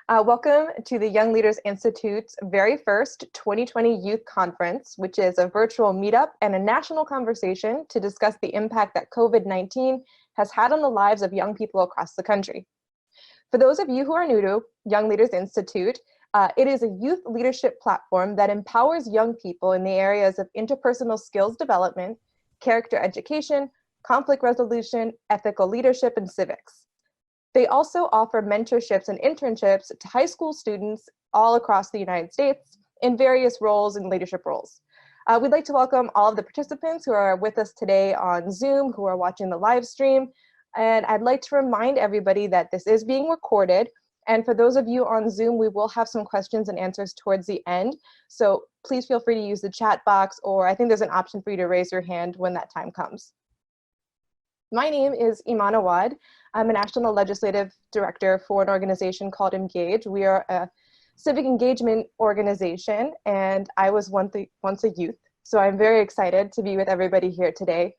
Welcome to the Young Leaders Institute's very first 2020 Youth Conference, which is a virtual meetup and a national conversation to discuss the impact that COVID-19 has had on the lives of young people across the country. For those of you who are new to Young Leaders Institute, it is a youth leadership platform that empowers young people in the areas of interpersonal skills development, character education, conflict resolution, ethical leadership, and civics. They also offer mentorships and internships to high school students all across the United States in various roles and leadership roles. We'd like to welcome all of the participants who are with us today on Zoom, who are watching the live stream. And I'd like to remind everybody that this is being recorded. And for those of you on Zoom, we will have some questions and answers towards the end. So please feel free to use the chat box, or I think there's an option for you to raise your hand when that time comes. My name is Iman Awad. I'm a National Legislative Director for an organization called Engage. We are a civic engagement organization, and I was once a youth. So I'm very excited to be with everybody here today.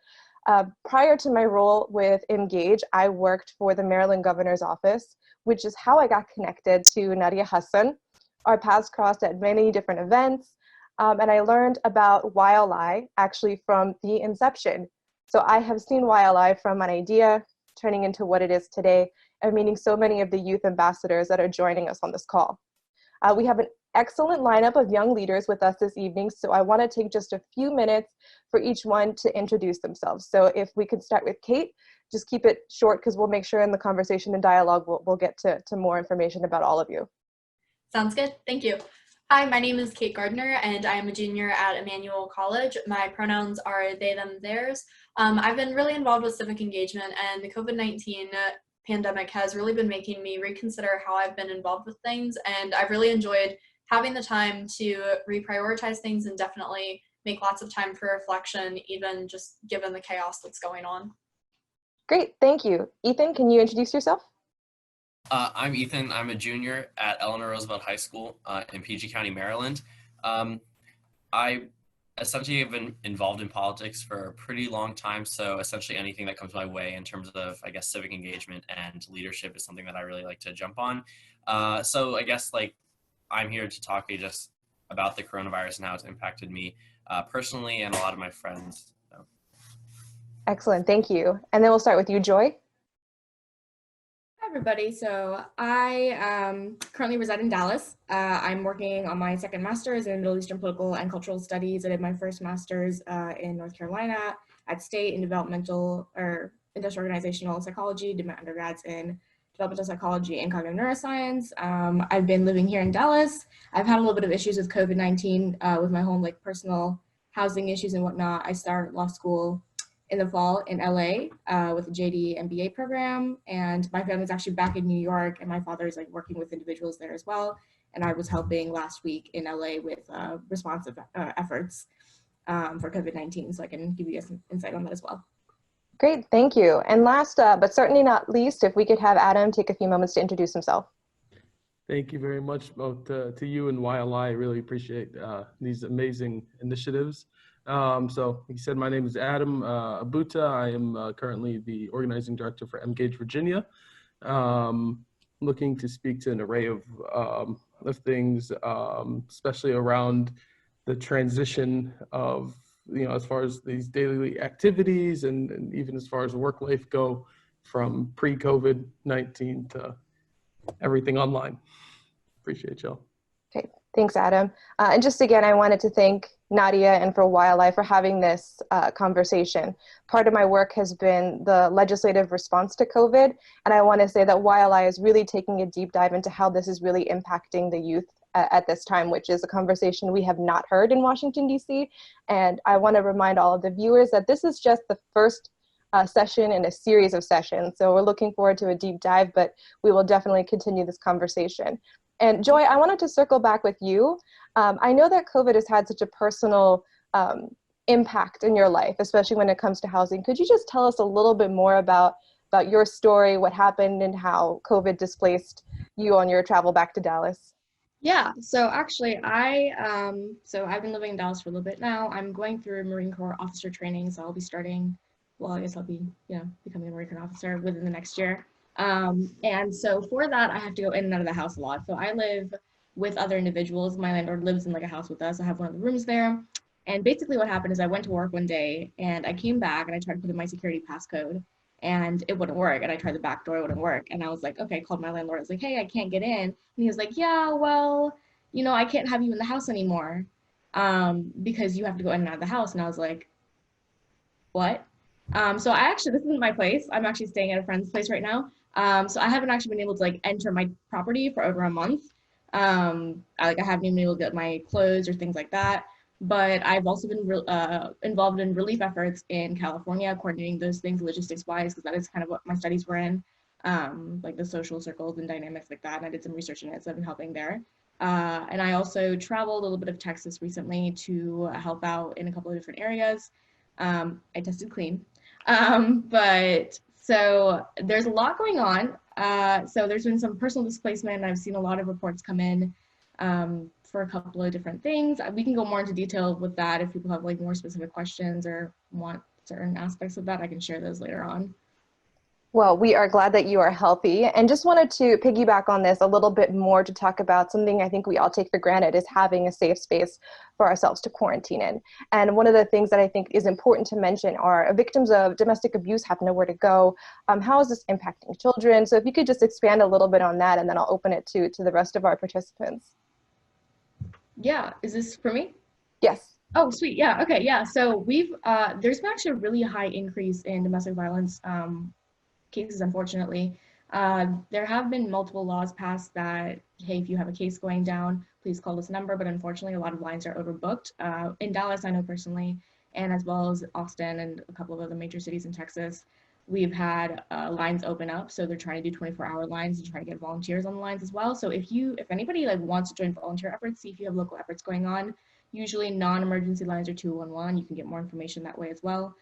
Prior to my role with Engage, I worked for the Maryland Governor's Office, which is how I got connected to Nadia Hassan. Our paths crossed at many different events, and I learned about YLI actually from the inception. So I have seen YLI from an idea turning into what it is today, and meeting so many of the youth ambassadors that are joining us on this call. We have an excellent lineup of young leaders with us this evening, so I want to take just a few minutes for each one to introduce themselves. So if we could start with Kate, just keep it short because we'll make sure in the conversation and dialogue we'll get to more information about all of you. Sounds good. Thank you. Hi, my name is Kate Gardner, and I am a junior at Emmanuel College. My pronouns are they, them, theirs. I've been really involved with civic engagement, and the COVID-19 pandemic has really been making me reconsider how I've been involved with things, and I've really enjoyed having the time to reprioritize things and definitely make lots of time for reflection, even just given the chaos that's going on. Great, thank you. Ethan, can you introduce yourself? I'm Ethan. I'm a junior at Eleanor Roosevelt High School in PG County, Maryland. I essentially have been involved in politics for a pretty long time, so essentially anything that comes my way in terms of, I guess, civic engagement and leadership is something that I really like to jump on. So I guess, like, I'm here to talk to you just about the coronavirus and how it's impacted me personally and a lot of my friends. So. Excellent, thank you. And then we'll start with you, Joy. Hi everybody, so I currently reside in Dallas. I'm working on my second master's in Middle Eastern Political and Cultural Studies. I did my first master's in North Carolina at State in Industrial Organizational Psychology, did my undergrads in Developmental Psychology and Cognitive Neuroscience. I've been living here in Dallas. I've had a little bit of issues with COVID-19 with my home, like personal housing issues and whatnot. I started law school in the fall in LA with a JD MBA program, and my family's actually back in New York, and my father is like working with individuals there as well. And I was helping last week in LA with responsive efforts for COVID-19, so I can give you guys some insight on that as well. Great, thank you. And last, but certainly not least, if we could have Adam take a few moments to introduce himself. Thank you very much, both to you and YLI. I really appreciate these amazing initiatives. So like you said, my name is Adam Abuta. I am currently the organizing director for Engage Virginia. Looking to speak to an array of things, especially around the transition of, as far as these daily activities and even as far as work life go from pre-COVID-19 to everything online. Appreciate y'all. Okay, thanks, Adam. And just again, I wanted to thank Nadia and for YLI for having this conversation. Part of my work has been the legislative response to COVID, and I want to say that YLI is really taking a deep dive into how this is really impacting the youth at this time, which is a conversation we have not heard in Washington, D.C. And I want to remind all of the viewers that this is just the first session in a series of sessions. So we're looking forward to a deep dive, but we will definitely continue this conversation. And Joy, I wanted to circle back with you. I know that COVID has had such a personal impact in your life, especially when it comes to housing. Could you just tell us a little bit more about your story, what happened, and how COVID displaced you on your travel back to Dallas? Yeah, so actually I've been living in Dallas for a little bit now. I'm going through Marine Corps officer training, so I'll be starting, well, I guess I'll be, becoming a Marine Corps officer within the next year. And so for that, I have to go in and out of the house a lot. So I live with other individuals. My landlord lives in like a house with us. I have one of the rooms there. And basically what happened is I went to work one day and I came back and I tried to put in my security passcode and it wouldn't work. And I tried the back door, it wouldn't work. And I was like, okay, I called my landlord. I was like, hey, I can't get in. And he was like, yeah, well, you know, I can't have you in the house anymore because you have to go in and out of the house. And I was like, what? So I actually, this isn't my place. I'm actually staying at a friend's place right now. So I haven't actually been able to like enter my property for over a month. I haven't even been able to get my clothes or things like that. But I've also been involved in relief efforts in California, coordinating those things logistics wise, because that is kind of what my studies were in, like the social circles and dynamics like that. And I did some research in it, so I've been helping there. And I also traveled a little bit of Texas recently to help out in a couple of different areas. I tested clean. But so there's a lot going on. So there's been some personal displacement. I've seen a lot of reports come in for a couple of different things. We can go more into detail with that if people have like more specific questions or want certain aspects of that. I can share those later on. Well, we are glad that you are healthy, and just wanted to piggyback on this a little bit more to talk about something I think we all take for granted is having a safe space for ourselves to quarantine in. And one of the things that I think is important to mention are victims of domestic abuse have nowhere to go. How is this impacting children? So if you could just expand a little bit on that, and then I'll open it to the rest of our participants. Yeah, is this for me? Yes. Oh, sweet. Yeah. Okay. Yeah. So we've there's been actually a really high increase in domestic violence cases, unfortunately. There have been multiple laws passed that, hey, if you have a case going down, please call this number. But unfortunately, a lot of lines are overbooked. In Dallas, I know personally, and as well as Austin and a couple of other major cities in Texas, we've had lines open up. So they're trying to do 24-hour lines and try to get volunteers on the lines as well. So if anybody like wants to join volunteer efforts, see if you have local efforts going on. Usually non-emergency lines are 211. You can get more information that way as well.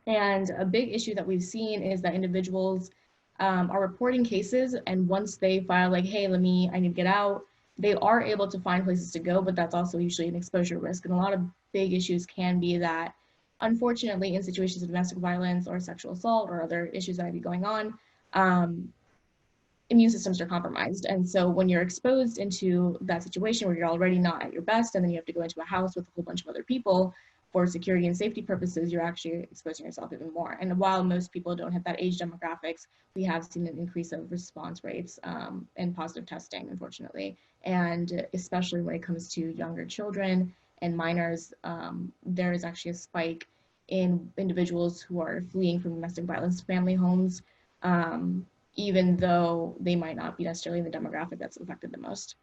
And a big issue that we've seen is that individuals are reporting cases, and once they file like, hey, I need to get out, they are able to find places to go, but that's also usually an exposure risk. And a lot of big issues can be that, unfortunately, in situations of domestic violence or sexual assault or other issues that might be going on, immune systems are compromised. And so when you're exposed into that situation where you're already not at your best, and then you have to go into a house with a whole bunch of other people, for security and safety purposes, you're actually exposing yourself even more. And while most people don't have that age demographics, we have seen an increase of response rates and positive testing, unfortunately. And especially when it comes to younger children and minors, there is actually a spike in individuals who are fleeing from domestic violence family homes, even though they might not be necessarily in the demographic that's affected the most.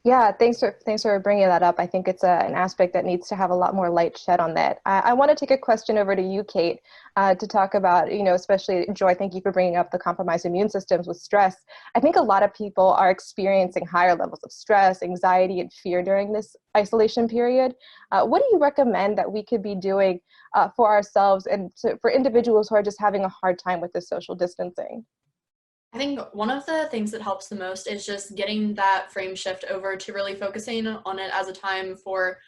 Yeah, thanks for bringing that up. I think it's an aspect that needs to have a lot more light shed on that. I want to take a question over to you, Kate, to talk about, especially Joy, thank you for bringing up the compromised immune systems with stress. I think a lot of people are experiencing higher levels of stress, anxiety, and fear during this isolation period. What do you recommend that we could be doing for ourselves and for individuals who are just having a hard time with this social distancing? I think one of the things that helps the most is just getting that frame shift over to really focusing on it as a time for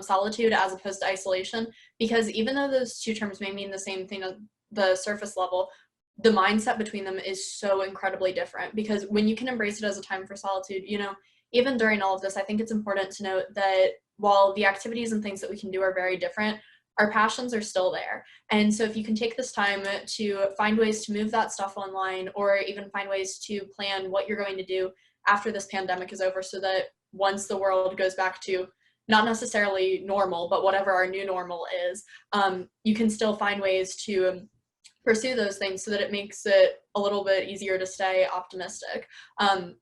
solitude as opposed to isolation. Because even though those two terms may mean the same thing on the surface level, the mindset between them is so incredibly different. Because when you can embrace it as a time for solitude, even during all of this, I think it's important to note that while the activities and things that we can do are very different, our passions are still there. And so if you can take this time to find ways to move that stuff online, or even find ways to plan what you're going to do after this pandemic is over, so that once the world goes back to not necessarily normal, but whatever our new normal is, you can still find ways to pursue those things so that it makes it a little bit easier to stay optimistic.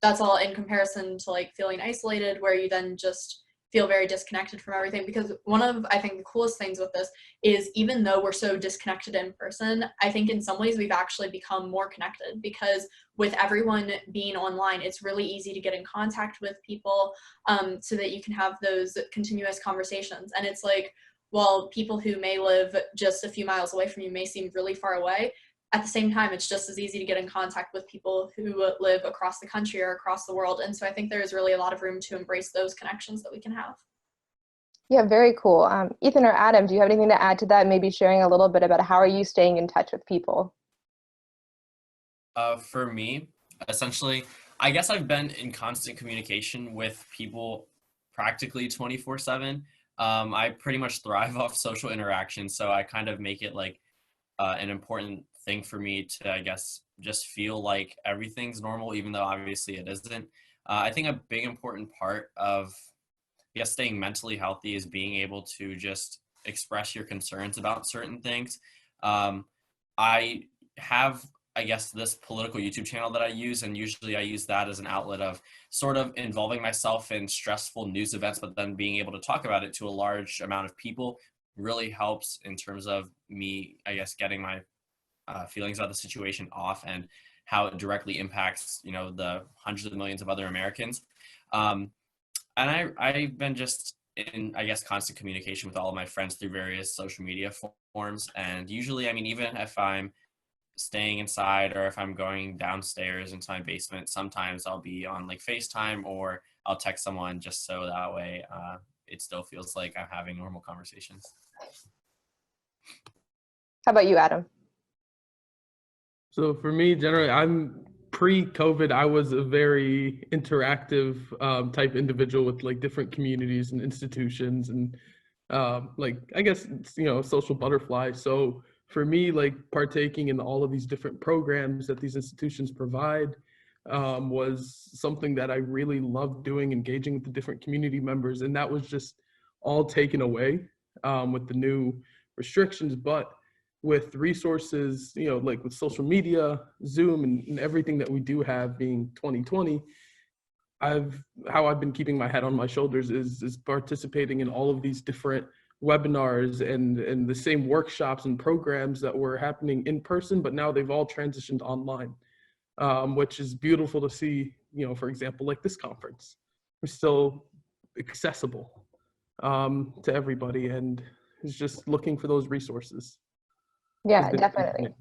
That's all in comparison to like feeling isolated, where you then just feel very disconnected from everything. Because one of, I think, the coolest things with this is, even though we're so disconnected in person, I think in some ways we've actually become more connected, because with everyone being online, it's really easy to get in contact with people so that you can have those continuous conversations. And it's like, while people who may live just a few miles away from you may seem really far away, at the same time, it's just as easy to get in contact with people who live across the country or across the world. And so I think there is really a lot of room to embrace those connections that we can have. Yeah, very cool. Ethan or Adam, do you have anything to add to that? Maybe sharing a little bit about how are you staying in touch with people? For me, essentially, I guess I've been in constant communication with people practically 24/7. I pretty much thrive off social interaction, so I kind of make it like an important thing for me to, I guess, just feel like everything's normal, even though obviously it isn't. I think a big important part of, I guess, staying mentally healthy is being able to just express your concerns about certain things. Um, I have, I guess, this political YouTube channel that I use, and usually I use that as an outlet of sort of involving myself in stressful news events, but then being able to talk about it to a large amount of people really helps in terms of me, I guess, getting my feelings about the situation off and how it directly impacts, the hundreds of millions of other Americans. Um, and I've been just in, I guess, constant communication with all of my friends through various social media forms. And usually, I mean, even if I'm staying inside or if I'm going downstairs into my basement, sometimes I'll be on like FaceTime or I'll text someone just so that way it still feels like I'm having normal conversations. How about you, Adam? So for me, generally, I'm pre-COVID, I was a very interactive type individual with like different communities and institutions and like, I guess, social butterfly. So for me, like partaking in all of these different programs that these institutions provide was something that I really loved doing, engaging with the different community members. And that was just all taken away with the new restrictions. But with resources, like with social media, Zoom, and everything that we do have being 2020, how I've been keeping my head on my shoulders is participating in all of these different webinars and the same workshops and programs that were happening in person, but now they've all transitioned online, which is beautiful to see. For example, like this conference, we're still accessible to everybody, and is just looking for those resources. Yeah, definitely.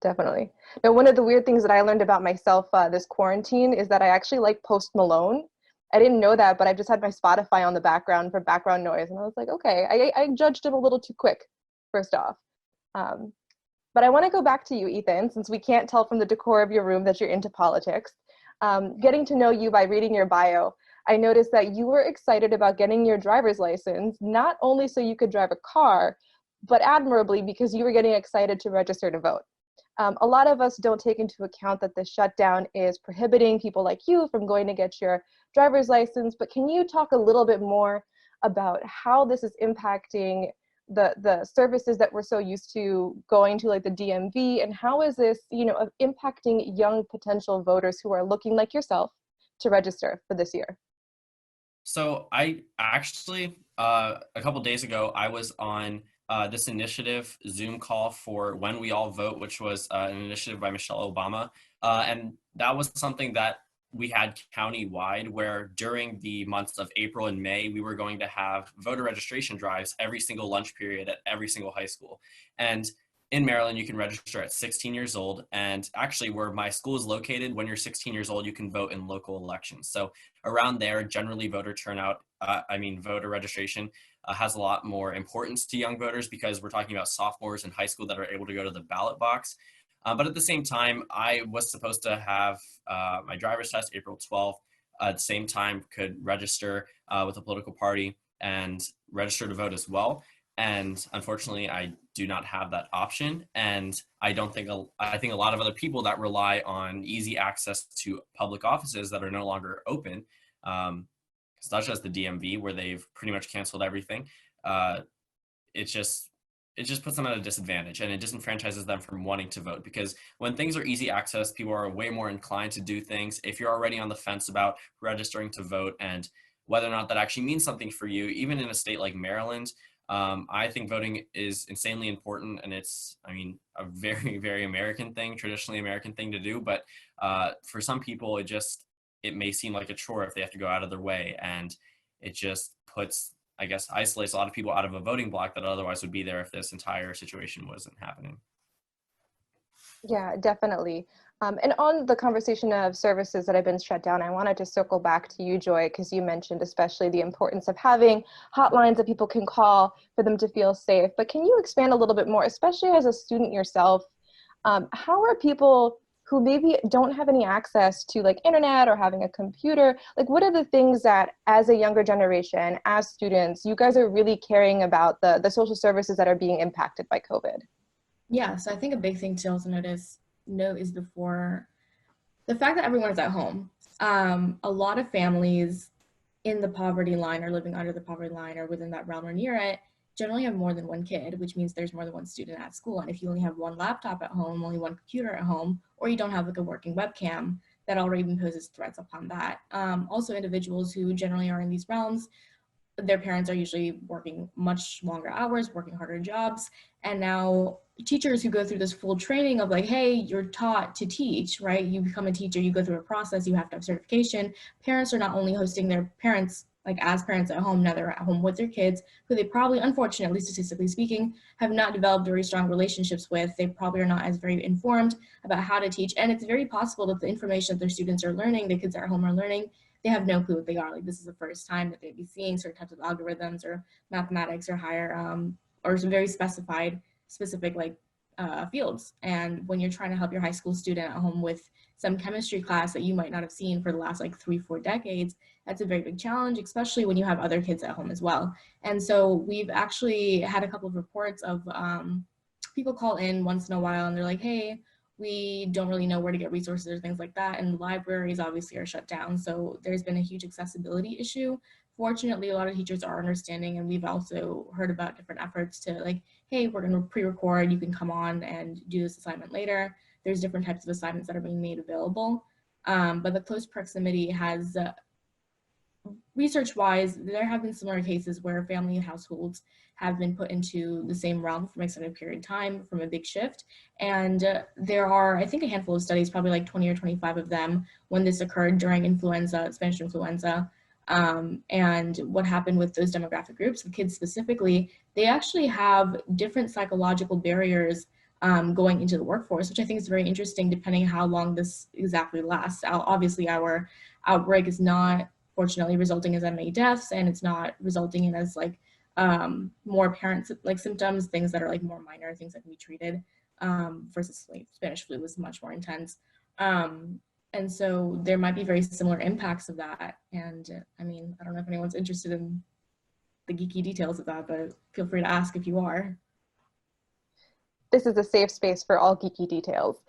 Definitely. Now, one of the weird things that I learned about myself this quarantine is that I actually like Post Malone. I didn't know that, but I just had my Spotify on the background for background noise. And I was like, okay, I judged it a little too quick, first off. But I want to go back to you, Ethan, since we can't tell from the decor of your room that you're into politics. Getting to know you by reading your bio, I noticed that you were excited about getting your driver's license, not only so you could drive a car, but admirably because you were getting excited to register to vote. A lot of us don't take into account that the shutdown is prohibiting people like you from going to get your driver's license, but can you talk a little bit more about how this is impacting the services that we're so used to going to, like the DMV, and how is this, impacting young potential voters who are looking like yourself to register for this year? So I actually, a couple days ago, I was on this initiative Zoom call for When We All Vote, which was an initiative by Michelle Obama. And that was something that we had county-wide, where during the months of April and May, we were going to have voter registration drives every single lunch period at every single high school. And in Maryland, you can register at 16 years old. And actually, where my school is located, when you're 16 years old, you can vote in local elections. So around there, generally voter turnout, voter registration has a lot more importance to young voters because we're talking about sophomores in high school that are able to go to the ballot box. But at the same time, I was supposed to have my driver's test April 12th. At the same time, could register with a political party and register to vote as well. And unfortunately, I do not have that option. And I think a lot of other people that rely on easy access to public offices that are no longer open, such as the DMV, where they've pretty much canceled everything, it just puts them at a disadvantage, and it disenfranchises them from wanting to vote. Because when things are easy access, people are way more inclined to do things. If you're already on the fence about registering to vote and whether or not that actually means something for you, even in a state like Maryland, I think voting is insanely important, and it's, a very, very American thing, traditionally American thing to do. But for some people, it may seem like a chore if they have to go out of their way, and it just isolates a lot of people out of a voting block that otherwise would be there if this entire situation wasn't happening. Yeah, definitely. And on the conversation of services that have been shut down, I wanted to circle back to you, Joy, because you mentioned especially the importance of having hotlines that people can call for them to feel safe. But can you expand a little bit more, especially as a student yourself? How are people who maybe don't have any access to like internet or having a computer? Like, what are the things that as a younger generation, as students, you guys are really caring about the social services that are being impacted by COVID? Yeah, so I think a big thing to also note is the fact that everyone is at home. A lot of families in the poverty line or living under the poverty line or within that realm or near it generally have more than one kid, which means there's more than one student at school. And if you only have one laptop at home, only one computer at home, or you don't have like a working webcam, that already imposes threats upon that. Also, individuals who generally are in these realms, their parents are usually working much longer hours, working harder jobs. And now teachers who go through this full training of like, hey, you're taught to teach, right? You become a teacher, you go through a process, you have to have certification. Parents are not only hosting their parents, like as parents at home, now they're at home with their kids, who they probably, unfortunately, statistically speaking, have not developed very strong relationships with. They probably are not as very informed about how to teach. And it's very possible that the information that their students are learning, the kids at home are learning, they have no clue what they are. Like, this is the first time that they'd be seeing certain types of algorithms or mathematics or higher or some very specific like fields. And when you're trying to help your high school student at home with some chemistry class that you might not have seen for the last like 3-4 decades, that's a very big challenge, especially when you have other kids at home as well. And so we've actually had a couple of reports of people call in once in a while and they're like, hey, we don't really know where to get resources or things like that. And libraries obviously are shut down. So there's been a huge accessibility issue. Fortunately, a lot of teachers are understanding, and we've also heard about different efforts to like, hey, we're gonna pre-record, you can come on and do this assignment later. There's different types of assignments that are being made available. But the close proximity has, research-wise, there have been similar cases where family households have been put into the same realm for an extended period of time from a big shift. And there are, I think, a handful of studies, probably like 20 or 25 of them, when this occurred during influenza, Spanish influenza. And what happened with those demographic groups, the kids specifically, they actually have different psychological barriers going into the workforce, which I think is very interesting depending on how long this exactly lasts. Obviously, our outbreak is not, fortunately, resulting in as many deaths, and it's not resulting in as like more apparent like symptoms, things that are like more minor, things that can be treated, versus like Spanish flu was much more intense. And so there might be very similar impacts of that. And I mean, I don't know if anyone's interested in the geeky details of that, but feel free to ask if you are. This is a safe space for all geeky details.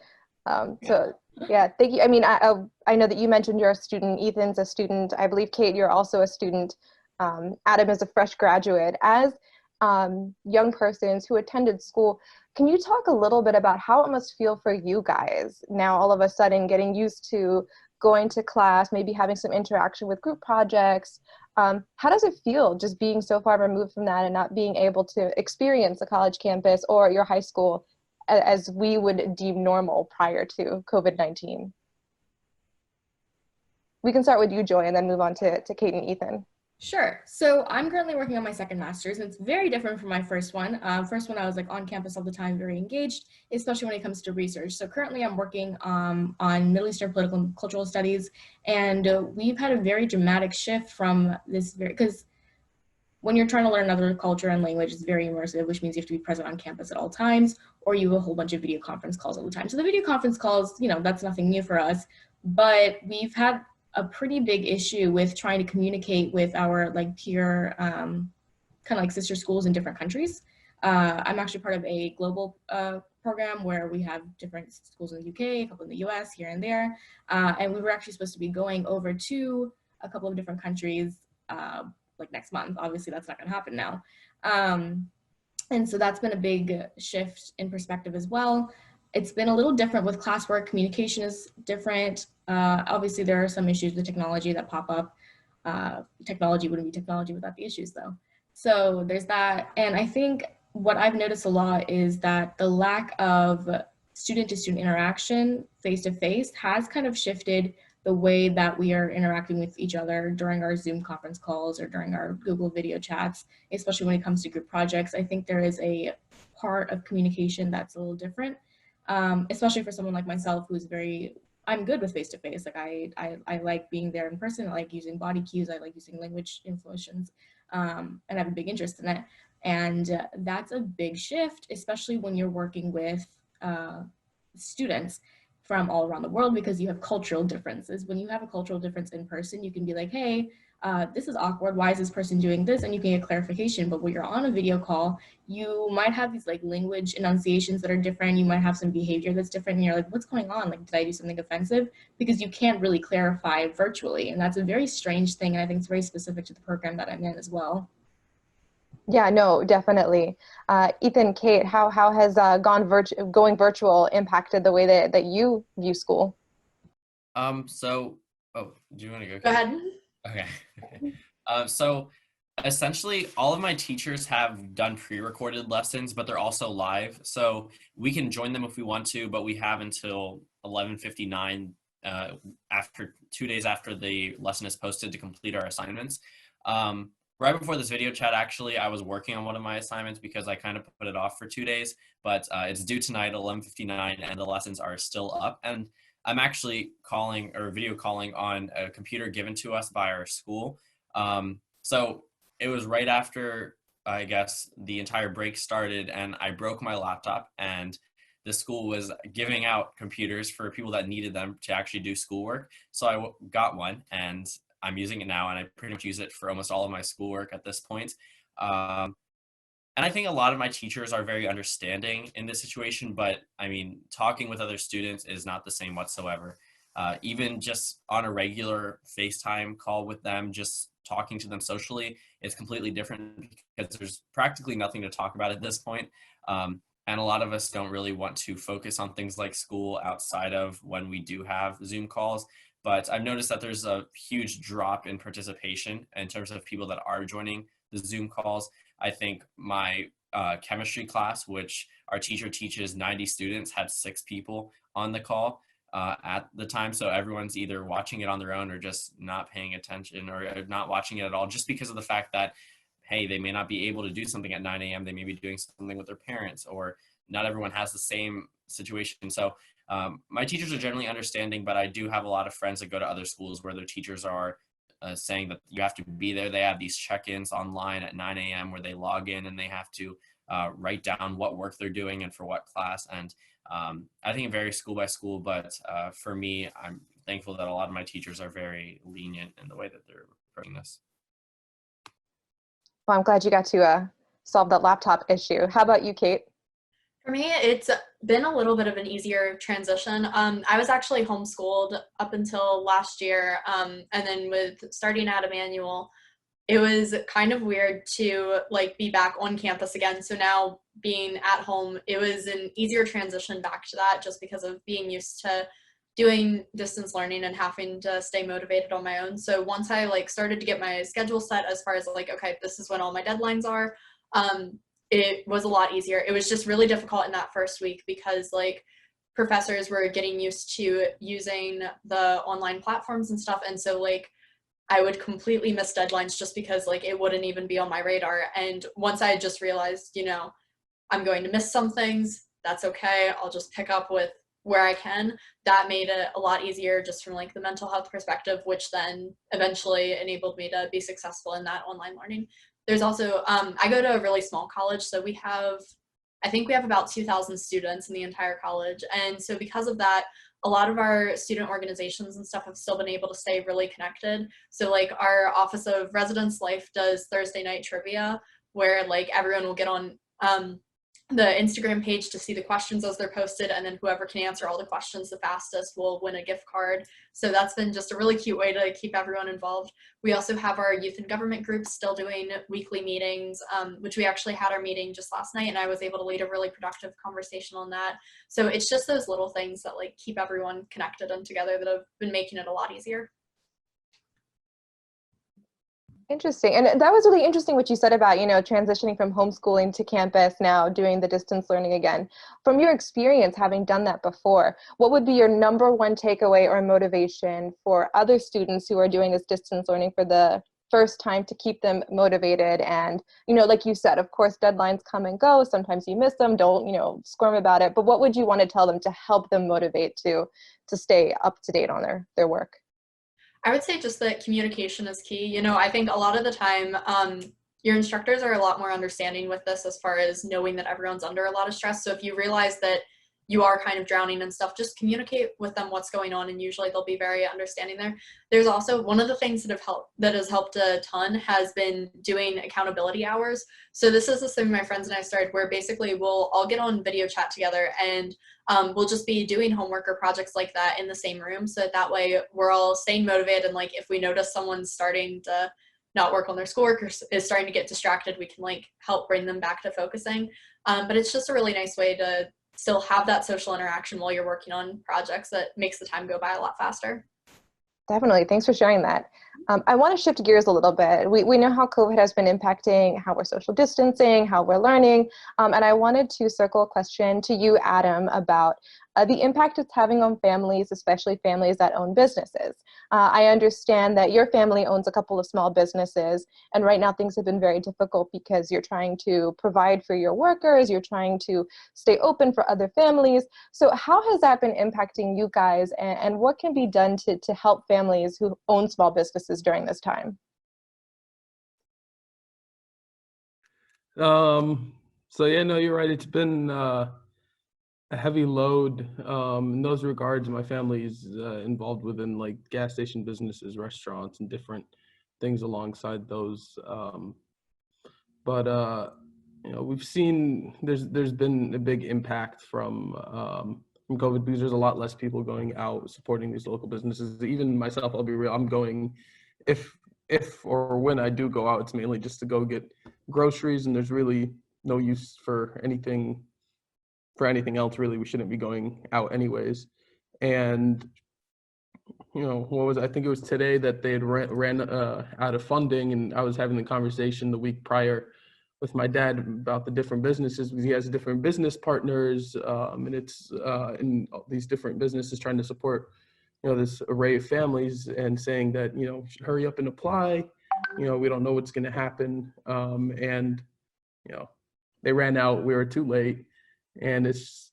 So yeah, thank you. I mean, I know that you mentioned you're a student, Ethan's a student, I believe, Kate, you're also a student. Adam is a fresh graduate. As young persons who attended school, can you talk a little bit about how it must feel for you guys now all of a sudden getting used to going to class, maybe having some interaction with group projects? How does it feel just being so far removed from that and not being able to experience a college campus or your high school as we would deem normal prior to COVID-19? We can start with you, Joy, and then move on to Kate and Ethan. Sure. So I'm currently working on my second master's, and it's very different from my first one. First one, I was like on campus all the time, very engaged, especially when it comes to research. So currently I'm working on Middle Eastern political and cultural studies, and we've had a very dramatic shift from this, because when you're trying to learn another culture and language, it's very immersive, which means you have to be present on campus at all times, or you have a whole bunch of video conference calls all the time. So the video conference calls, you know, that's nothing new for us, but we've had a pretty big issue with trying to communicate with our like peer kind of like sister schools in different countries. I'm actually part of a global program where we have different schools in the UK, a couple in the US, here and there. And we were actually supposed to be going over to a couple of different countries like next month. Obviously that's not gonna happen now. And so that's been a big shift in perspective as well. It's been a little different with classwork. Communication is different. Obviously, there are some issues with technology that pop up. Technology wouldn't be technology without the issues, though. So there's that. And I think what I've noticed a lot is that the lack of student-to-student interaction face-to-face has kind of shifted the way that we are interacting with each other during our Zoom conference calls or during our Google video chats, especially when it comes to group projects. I think there is a part of communication that's a little different. Especially for someone like myself who's I'm good with face-to-face. Like I like being there in person. I like using body cues. I like using language inflections, and I have a big interest in it. And that's a big shift, especially when you're working with students. from all around the world because you have cultural differences. When you have a cultural difference in person, you can be like, hey, this is awkward. Why is this person doing this? And you can get clarification. But when you're on a video call, you might have these like language enunciations that are different. You might have some behavior that's different. And you're like, what's going on? Like, did I do something offensive? Because you can't really clarify virtually. And that's a very strange thing. And I think it's very specific to the program that I'm in as well. Yeah, no, definitely. Ethan, Kate, how has going virtual impacted the way that you view school? So, oh, do you want to go? Go ahead. Okay. So essentially all of my teachers have done pre-recorded lessons, but they're also live. So we can join them if we want to, but we have until 11:59 after 2 days after the lesson is posted to complete our assignments. Right before this video chat, actually, I was working on one of my assignments because I kind of put it off for 2 days, but it's due tonight at 11:59 and the lessons are still up. And I'm actually calling or video calling on a computer given to us by our school. So it was right after, I guess, the entire break started and I broke my laptop, and the school was giving out computers for people that needed them to actually do schoolwork. So I got one and I'm using it now, and I pretty much use it for almost all of my schoolwork at this point. And I think a lot of my teachers are very understanding in this situation, but I mean, talking with other students is not the same whatsoever. Even just on a regular FaceTime call with them, just talking to them socially is completely different because there's practically nothing to talk about at this point. And a lot of us don't really want to focus on things like school outside of when we do have Zoom calls. But I've noticed that there's a huge drop in participation in terms of people that are joining the Zoom calls. I think my chemistry class, which our teacher teaches 90 students, had 6 people on the call at the time. So everyone's either watching it on their own or just not paying attention or not watching it at all, just because of the fact that, hey, they may not be able to do something at 9 a.m. They may be doing something with their parents, or not everyone has the same situation. So my teachers are generally understanding, but I do have a lot of friends that go to other schools where their teachers are saying that you have to be there. They have these check-ins online at 9 a.m. where they log in and they have to write down what work they're doing and for what class. And I think it varies school by school, but for me, I'm thankful that a lot of my teachers are very lenient in the way that they're approaching this. Well, I'm glad you got to solve that laptop issue. How about you, Kate? For me, it's been a little bit of an easier transition. I was actually homeschooled up until last year, and then with starting at Emmanuel, it was kind of weird to like be back on campus again. So now being at home, it was an easier transition back to that just because of being used to doing distance learning and having to stay motivated on my own. So once I like started to get my schedule set as far as like, okay, this is when all my deadlines are, it was a lot easier. It was just really difficult in that first week because like professors were getting used to using the online platforms and stuff. And so like I would completely miss deadlines just because like it wouldn't even be on my radar. And once I just realized, you know, I'm going to miss some things, that's okay. I'll just pick up with where I can. That made it a lot easier just from like the mental health perspective, which then eventually enabled me to be successful in that online learning. There's also, I go to a really small college, so I think we have about 2,000 students in the entire college. And so because of that, a lot of our student organizations and stuff have still been able to stay really connected. So like our Office of Residence Life does Thursday night trivia, where like everyone will get on the Instagram page to see the questions as they're posted, and then whoever can answer all the questions the fastest will win a gift card. So that's been just a really cute way to keep everyone involved. We also have our youth and government groups still doing weekly meetings, which we actually had our meeting just last night, and I was able to lead a really productive conversation on that. So it's just those little things that like keep everyone connected and together that have been making it a lot easier. Interesting. And that was really interesting what you said about, you know, transitioning from homeschooling to campus, now doing the distance learning again. From your experience having done that before, what would be your number one takeaway or motivation for other students who are doing this distance learning for the first time to keep them motivated? And, you know, like you said, of course, deadlines come and go. Sometimes you miss them. Don't, you know, squirm about it. But what would you want to tell them to help them motivate to stay up to date on their work? I would say just that communication is key. You know, I think a lot of the time, your instructors are a lot more understanding with this as far as knowing that everyone's under a lot of stress. So if you realize that you are kind of drowning and stuff, just communicate with them what's going on, and usually they'll be very understanding there. There's also one of the things that has helped a ton has been doing accountability hours. So this is the thing my friends and I started, where basically we'll all get on video chat together, and we'll just be doing homework or projects like that in the same room. So that way we're all staying motivated, and like if we notice someone's starting to not work on their schoolwork or is starting to get distracted, we can like help bring them back to focusing. But it's just a really nice way to still have that social interaction while you're working on projects that makes the time go by a lot faster. Definitely. Thanks for sharing that. I want to shift gears a little bit. We know how COVID has been impacting how we're social distancing, how we're learning. And I wanted to circle a question to you, Adam, about the impact it's having on families, especially families that own businesses. I understand that your family owns a couple of small businesses, and right now things have been very difficult because you're trying to provide for your workers, you're trying to stay open for other families. So how has that been impacting you guys, and what can be done to help families who own small businesses during this time? So yeah, no, you're right. It's been a heavy load in those regards. My family is involved within like gas station businesses, restaurants, and different things alongside those. But you know, we've seen there's been a big impact from COVID, because there's a lot less people going out supporting these local businesses. Even myself, I'll be real, I'm going, if or when I do go out, it's mainly just to go get groceries, and there's really no use for anything else really. We shouldn't be going out anyways. And you know, I think it was today that they had ran out of funding, and I was having the conversation the week prior with my dad about the different businesses, because he has different business partners, and it's in these different businesses trying to support, you know, this array of families, and saying that, you know, hurry up and apply, you know, we don't know what's going to happen. And you know, they ran out, we were too late, and it's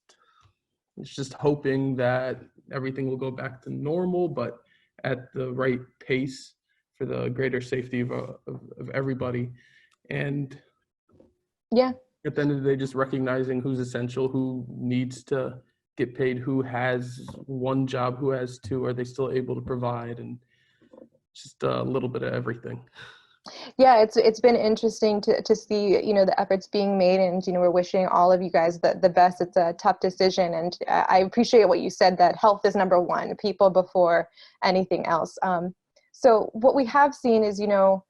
just hoping that everything will go back to normal, but at the right pace for the greater safety of everybody. And Yeah. at the end of the day, just recognizing who's essential, who needs to get paid, who has one job, who has two, are they still able to provide, and just a little bit of everything. Yeah, it's been interesting to see, you know, the efforts being made, and, you know, we're wishing all of you guys the best. It's a tough decision, and I appreciate what you said, that health is number one, people before anything else. So what we have seen is, you know,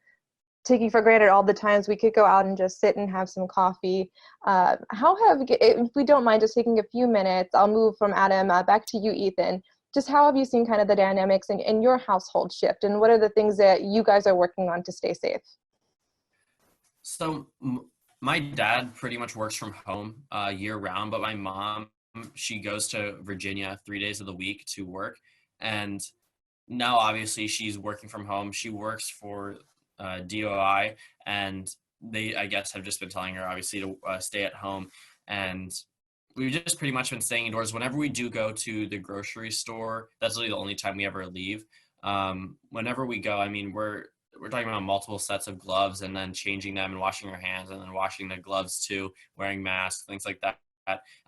taking for granted all the times we could go out and just sit and have some coffee. If we don't mind just taking a few minutes, I'll move from Adam back to you, Ethan. Just how have you seen kind of the dynamics in your household shift, and what are the things that you guys are working on to stay safe? So my dad pretty much works from home year round, but my mom, she goes to Virginia 3 days of the week to work. And now obviously she's working from home. She works for DOI, and they, I guess, have just been telling her obviously to stay at home. And we've just pretty much been staying indoors. Whenever we do go to the grocery store, that's really the only time we ever leave. Whenever we go, I mean, we're talking about multiple sets of gloves, and then changing them and washing our hands, and then washing the gloves too, wearing masks, things like that.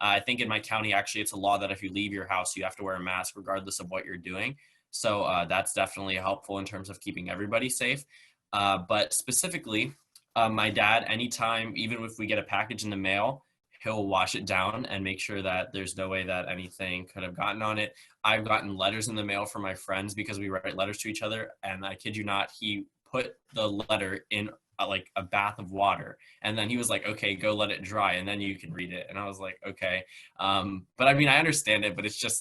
I think in my county, actually, it's a law that if you leave your house, you have to wear a mask regardless of what you're doing. So that's definitely helpful in terms of keeping everybody safe. But specifically, my dad, anytime, even if we get a package in the mail, he'll wash it down and make sure that there's no way that anything could have gotten on it. I've gotten letters in the mail from my friends because we write letters to each other. And I kid you not, he put the letter in like a bath of water. And then he was like, okay, go let it dry, and then you can read it. And I was like, okay. But I mean, I understand it, but it's just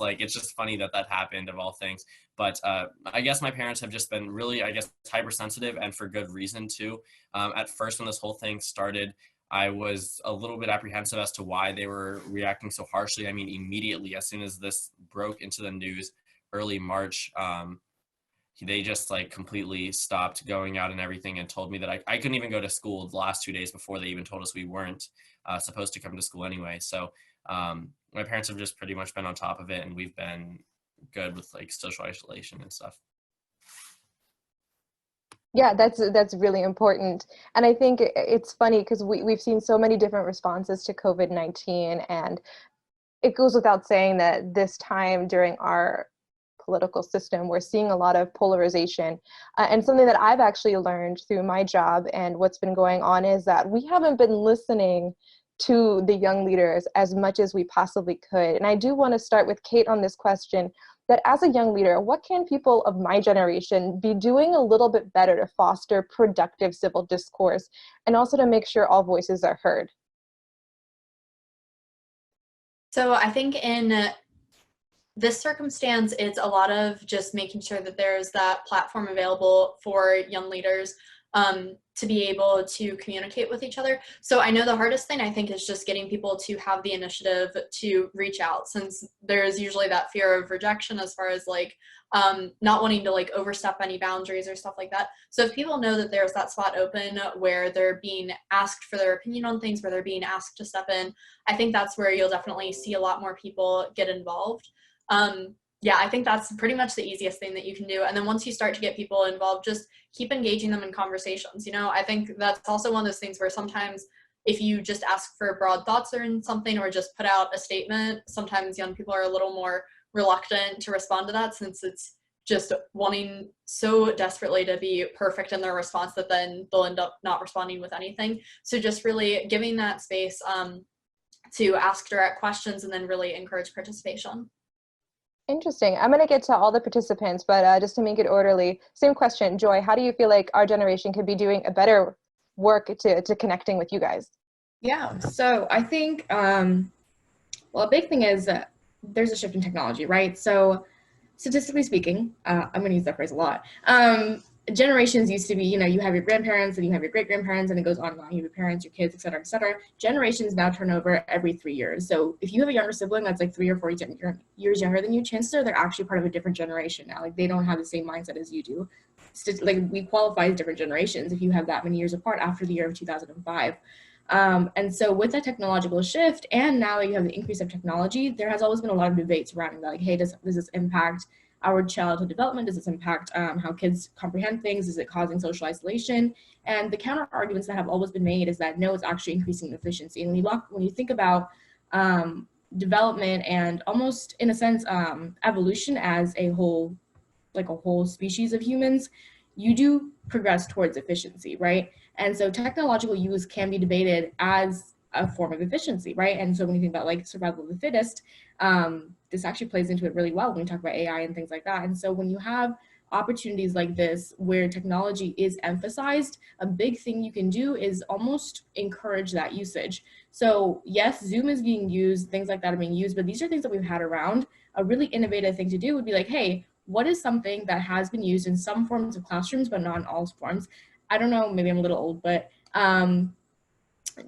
funny that happened, of all things. But I guess my parents have just been really, I guess, hypersensitive, and for good reason too. At first, when this whole thing started, I was a little bit apprehensive as to why they were reacting so harshly. I mean, immediately, as soon as this broke into the news, early March, they just like completely stopped going out and everything, and told me that I couldn't even go to school the last 2 days before they even told us we weren't supposed to come to school anyway. So my parents have just pretty much been on top of it, and we've been good with like social isolation and stuff. Yeah, that's really important. And I think it's funny because we've seen so many different responses to COVID-19, and it goes without saying that this time during our political system, we're seeing a lot of polarization. And something that I've actually learned through my job and what's been going on is that we haven't been listening to the young leaders as much as we possibly could. And I do want to start with Kate on this question, that as a young leader, what can people of my generation be doing a little bit better to foster productive civil discourse and also to make sure all voices are heard? So I think in this circumstance, it's a lot of just making sure that there's that platform available for young leaders to be able to communicate with each other. So I know the hardest thing I think is just getting people to have the initiative to reach out, since there's usually that fear of rejection as far as like not wanting to like overstep any boundaries or stuff like that. So if people know that there's that spot open where they're being asked for their opinion on things, where they're being asked to step in, I think that's where you'll definitely see a lot more people get involved. Yeah, I think that's pretty much the easiest thing that you can do. And then once you start to get people involved, just keep engaging them in conversations. You know, I think that's also one of those things where sometimes if you just ask for broad thoughts or in something, or just put out a statement, sometimes young people are a little more reluctant to respond to that, since it's just wanting so desperately to be perfect in their response that then they'll end up not responding with anything. So just really giving that space to ask direct questions and then really encourage participation. Interesting. I'm going to get to all the participants, but just to make it orderly, same question. Joy, how do you feel like our generation could be doing a better work to connecting with you guys? Yeah, so I think, well, a big thing is there's a shift in technology, right? So statistically speaking, I'm going to use that phrase a lot. Generations used to be, you know, you have your grandparents and you have your great grandparents and it goes on and on. You have your parents, your kids, et cetera, et cetera. Generations now turn over every 3 years. So if you have a younger sibling that's like 3 or 4 years younger than you, chances are they're actually part of a different generation now. Like they don't have the same mindset as you do. Like we qualify as different generations if you have that many years apart after the year of 2005. And so with that technological shift, and now that you have the increase of technology, there has always been a lot of debate surrounding that. Like, hey, does this impact our childhood development? Does this impact how kids comprehend things? Is it causing social isolation? And the counter arguments that have always been made is that no, it's actually increasing efficiency. And when you think about development and almost in a sense evolution as a whole, like a whole species of humans, you do progress towards efficiency, right? And so technological use can be debated as a form of efficiency, right? And so when you think about like survival of the fittest, this actually plays into it really well when we talk about AI and things like that. And so when you have opportunities like this where technology is emphasized, a big thing you can do is almost encourage that usage. So yes, Zoom is being used, things like that are being used, but these are things that we've had around. A really innovative thing to do would be like, hey, what is something that has been used in some forms of classrooms, but not in all forms? I don't know, maybe I'm a little old, but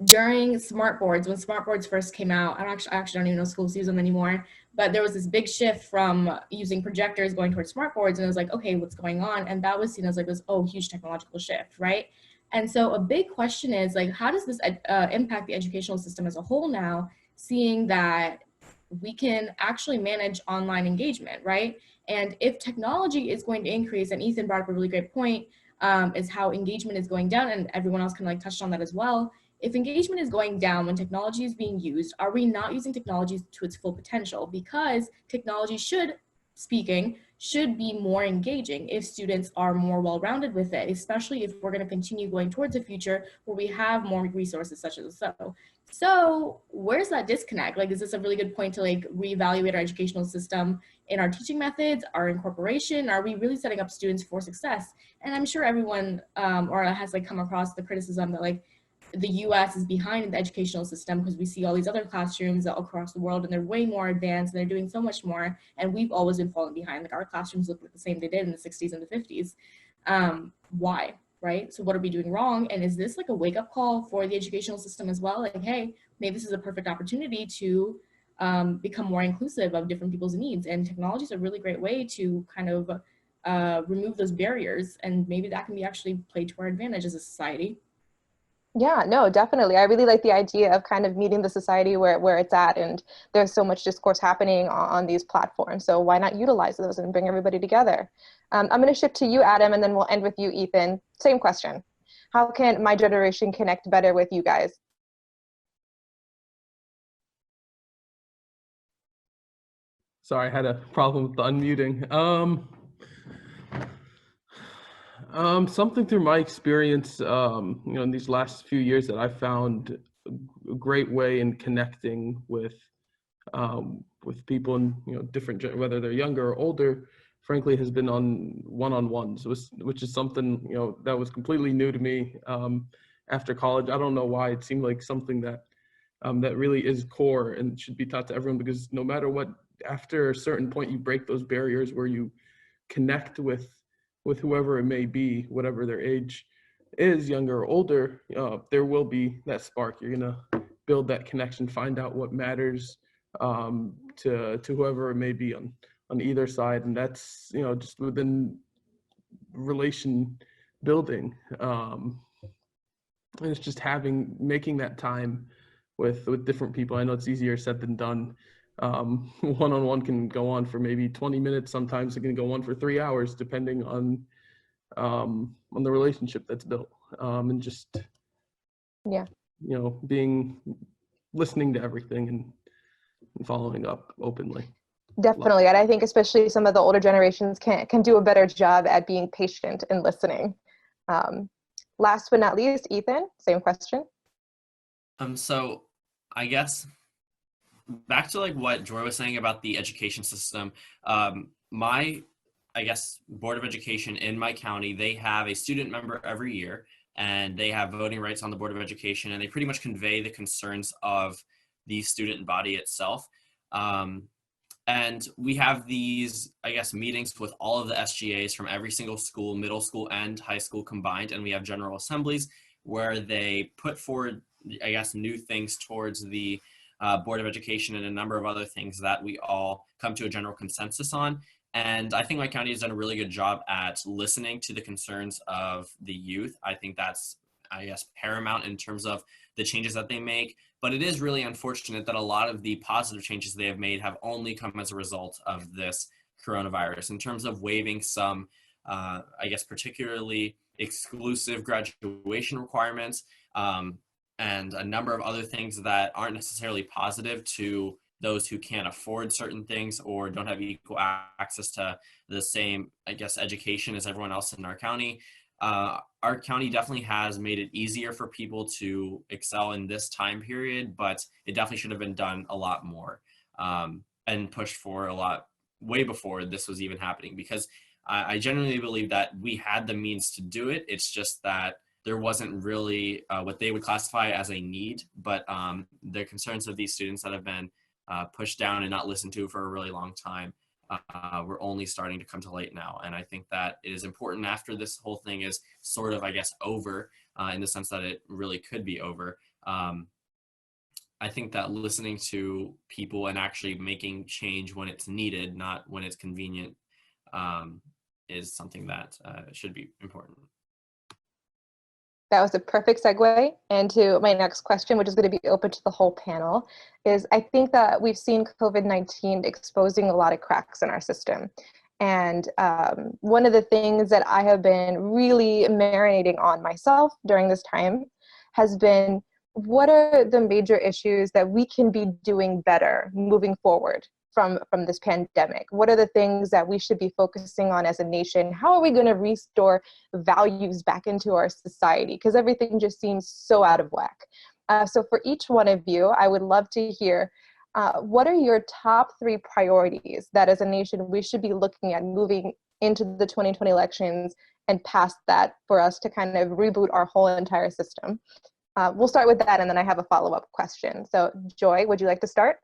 during smart boards, when smart boards first came out, I actually don't even know schools use them anymore, but there was this big shift from using projectors going towards smart boards, and it was like, okay, what's going on? And that was seen as like this, oh, huge technological shift, right? And so a big question is like, how does this impact the educational system as a whole now, seeing that we can actually manage online engagement, right? And if technology is going to increase, and Ethan brought up a really great point, is how engagement is going down, and everyone else kind of like touched on that as well. If engagement is going down when technology is being used, are we not using technology to its full potential? Because technology should be more engaging if students are more well-rounded with it, especially if we're going to continue going towards a future where we have more resources such as so. So where's that disconnect? Like, is this a really good point to like reevaluate our educational system in our teaching methods, our incorporation? Are we really setting up students for success? And I'm sure everyone or has like come across the criticism that like the US is behind the educational system because we see all these other classrooms across the world and they're way more advanced and they're doing so much more, and we've always been falling behind. Like our classrooms look like the same they did in the 60s and the 50s. Why, right? So what are we doing wrong? And is this like a wake-up call for the educational system as well? Like, hey, maybe this is a perfect opportunity to become more inclusive of different people's needs, and technology is a really great way to kind of remove those barriers, and maybe that can be actually played to our advantage as a society. Yeah, no, definitely. I really like the idea of kind of meeting the society where it's at, and there's so much discourse happening on these platforms. So why not utilize those and bring everybody together? I'm going to shift to you, Adam, and then we'll end with you, Ethan. Same question. How can my generation connect better with you guys? Sorry, I had a problem with the unmuting. Something through my experience, in these last few years that I found a great way in connecting with people in, different, whether they're younger or older, frankly, has been on one-on-ones, which is something, that was completely new to me after college. I don't know why. It seemed like something that that really is core and should be taught to everyone, because no matter what, after a certain point, you break those barriers where you connect with whoever it may be, whatever their age is, younger or older. There will be that spark. You're gonna build that connection, find out what matters to whoever it may be on either side, and that's just within relation building. And it's just making that time with different people. I know it's easier said than done. One-on-one can go on for maybe 20 minutes. Sometimes it can go on for 3 hours, depending on the relationship that's built. And just, listening to everything and following up openly. Definitely. And I think especially some of the older generations can do a better job at being patient and listening. Last but not least, Ethan, same question. So I guess back to like what Joy was saying about the education system, my, I guess, Board of Education in my county, they have a student member every year, and they have voting rights on the Board of Education, and they pretty much convey the concerns of the student body itself. And we have these, I guess, meetings with all of the SGAs from every single school, middle school and high school combined, and we have general assemblies where they put forward, I guess, new things towards the Board of Education and a number of other things that we all come to a general consensus on. And I think my county has done a really good job at listening to the concerns of the youth. I think that's, I guess, paramount in terms of the changes that they make. But it is really unfortunate that a lot of the positive changes they have made have only come as a result of this coronavirus, in terms of waiving some, I guess, particularly exclusive graduation requirements, and a number of other things that aren't necessarily positive to those who can't afford certain things or don't have equal access to the same, I guess, education as everyone else in our county. Our county definitely has made it easier for people to excel in this time period, but it definitely should have been done a lot more, and pushed for a lot way before this was even happening, because I genuinely believe that we had the means to do it. It's just that there wasn't really what they would classify as a need, but the concerns of these students that have been pushed down and not listened to for a really long time, we're only starting to come to light now. And I think that it is important, after this whole thing is sort of, I guess, over, in the sense that it really could be over. I think that listening to people and actually making change when it's needed, not when it's convenient, is something that should be important. That was a perfect segue into my next question, which is going to be open to the whole panel. Is I think that we've seen COVID-19 exposing a lot of cracks in our system. And one of the things that I have been really marinating on myself during this time has been, what are the major issues that we can be doing better moving forward from this pandemic? What are the things that we should be focusing on as a nation? How are we going to restore values back into our society? Because everything just seems so out of whack. So for each one of you, I would love to hear, what are your top 3 priorities that as a nation we should be looking at moving into the 2020 elections and past that, for us to kind of reboot our whole entire system? We'll start with that, and then I have a follow-up question. So Joy, would you like to start?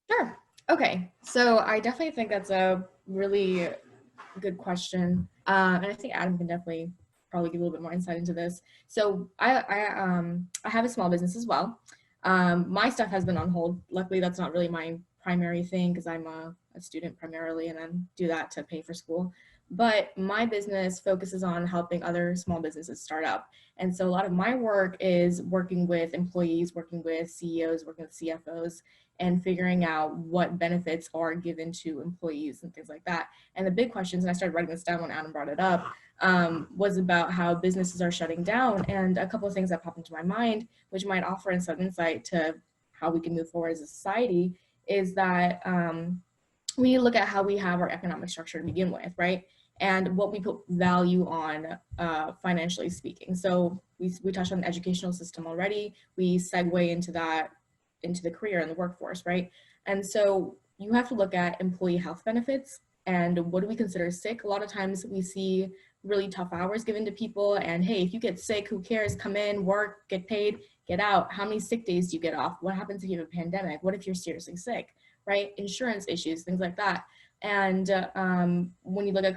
Sure. Okay. So I definitely think that's a really good question. And I think Adam can definitely probably give a little bit more insight into this. So I have a small business as well. My stuff has been on hold. Luckily, that's not really my primary thing, because I'm a student primarily, and then do that to pay for school. But my business focuses on helping other small businesses start up. And so a lot of my work is working with employees, working with CEOs, working with CFOs, and figuring out what benefits are given to employees and things like that. And the big questions, and I started writing this down when Adam brought it up, was about how businesses are shutting down. And a couple of things that popped into my mind, which might offer some insight to how we can move forward as a society, is that we need to look at how we have our economic structure to begin with, right? And what we put value on financially speaking. So we touched on the educational system already. We segue into that, into the career and the workforce, right? And so you have to look at employee health benefits and what do we consider sick? A lot of times we see really tough hours given to people and hey, if you get sick, who cares? Come in, work, get paid, get out. How many sick days do you get off? What happens if you have a pandemic? What if you're seriously sick, right? Insurance issues, things like that. And when you look at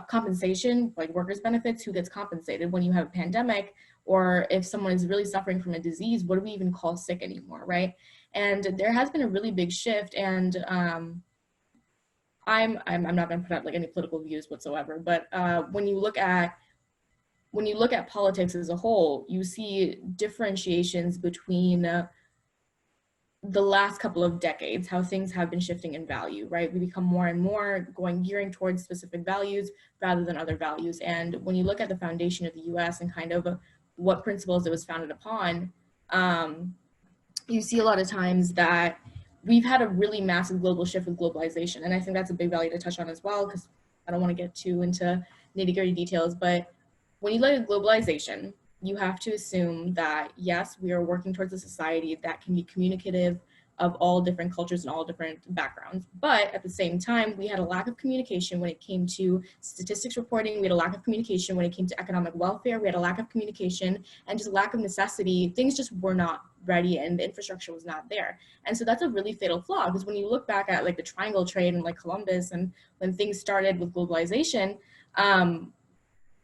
compensation, like workers' benefits, who gets compensated when you have a pandemic, or if someone is really suffering from a disease, what do we even call sick anymore, right? And there has been a really big shift, and I'm not going to put out like any political views whatsoever, but when you look at politics as a whole, you see differentiations between the last couple of decades, how things have been shifting in value, right? We become more and more gearing towards specific values rather than other values. And when you look at the foundation of the US and kind of what principles it was founded upon, you see a lot of times that we've had a really massive global shift with globalization. And I think that's a big value to touch on as well, because I don't want to get too into nitty-gritty details, but when you look at globalization, you have to assume that, yes, we are working towards a society that can be communicative of all different cultures and all different backgrounds. But at the same time, we had a lack of communication when it came to statistics reporting. We had a lack of communication when it came to economic welfare. We had a lack of communication and just lack of necessity. Things just were not ready and the infrastructure was not there. And so that's a really fatal flaw, because when you look back at like the triangle trade and like Columbus and when things started with globalization,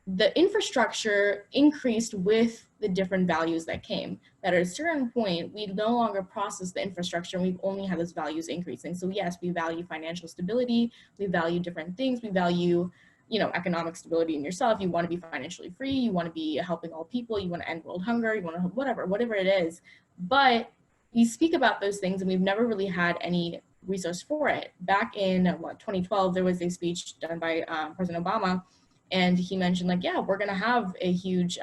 the infrastructure increased with the different values that came. That at a certain point, we no longer process the infrastructure, and we've only had those values increasing. So yes, we value financial stability, we value different things, we value, you know, economic stability in yourself. You want to be financially free, you want to be helping all people, you want to end world hunger, you want to whatever it is. But we speak about those things and we've never really had any resource for it. Back in 2012, there was a speech done by President Obama, and he mentioned like, yeah, we're going to have a huge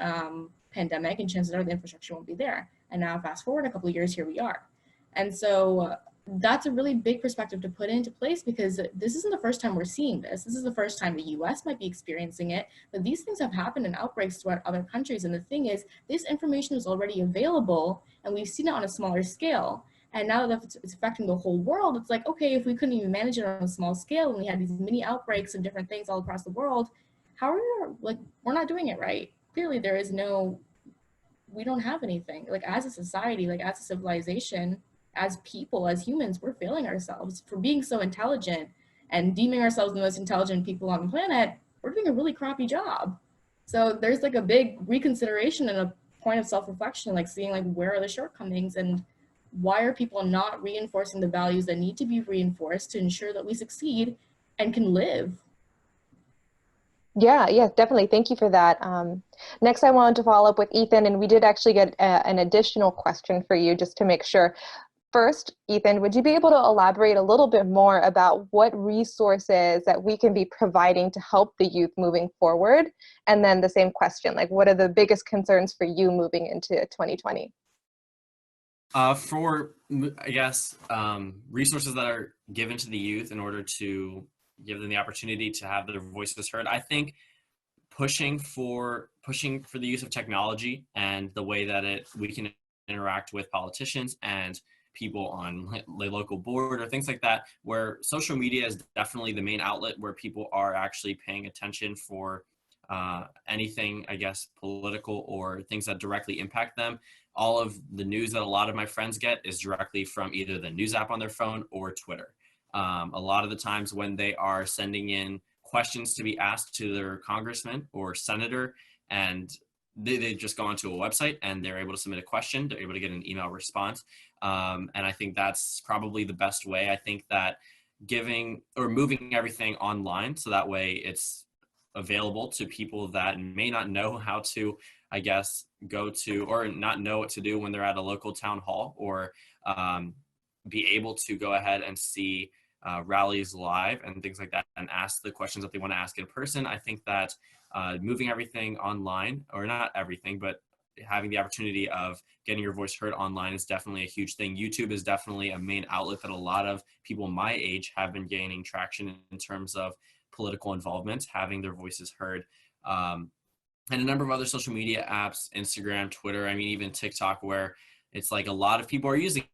pandemic and chances are the infrastructure won't be there. And now fast forward a couple of years, here we are. And so that's a really big perspective to put into place, because this isn't the first time we're seeing this. This is the first time the US might be experiencing it, but these things have happened in outbreaks throughout other countries. And the thing is, this information is already available and we've seen it on a smaller scale. And now that it's affecting the whole world, it's like, okay, if we couldn't even manage it on a small scale and we had these mini outbreaks of different things all across the world, how are we, like, we're not doing it right. Clearly there is no, we don't have anything. Like as a society, like as a civilization, as people, as humans, we're failing ourselves for being so intelligent and deeming ourselves the most intelligent people on the planet. We're doing a really crappy job. So there's like a big reconsideration and a point of self-reflection, like seeing like where are the shortcomings and why are people not reinforcing the values that need to be reinforced to ensure that we succeed and can live. Yeah, definitely. Thank you for that. Next, I wanted to follow up with Ethan, and we did actually get an additional question for you just to make sure. First, Ethan, would you be able to elaborate a little bit more about what resources that we can be providing to help the youth moving forward? And then the same question, like what are the biggest concerns for you moving into 2020? For, I guess, resources that are given to the youth in order to give them the opportunity to have their voices heard, I think pushing for the use of technology and the way that we can interact with politicians and people on the local board or things like that, where social media is definitely the main outlet where people are actually paying attention for anything, I guess, political or things that directly impact them. All of the news that a lot of my friends get is directly from either the news app on their phone or Twitter. A lot of the times when they are sending in questions to be asked to their congressman or senator, and they just go onto a website and they're able to submit a question, they're able to get an email response. And I think that's probably the best way. I think that moving everything online so that way it's available to people that may not know how to, I guess, go to or not know what to do when they're at a local town hall, or be able to go ahead and see rallies live and things like that and ask the questions that they want to ask in person. I think that moving everything online, or not everything, but having the opportunity of getting your voice heard online is definitely a huge thing. YouTube is definitely a main outlet that a lot of people my age have been gaining traction in terms of political involvement, having their voices heard. And a number of other social media apps, Instagram, Twitter, I mean, even TikTok, where it's like a lot of people are using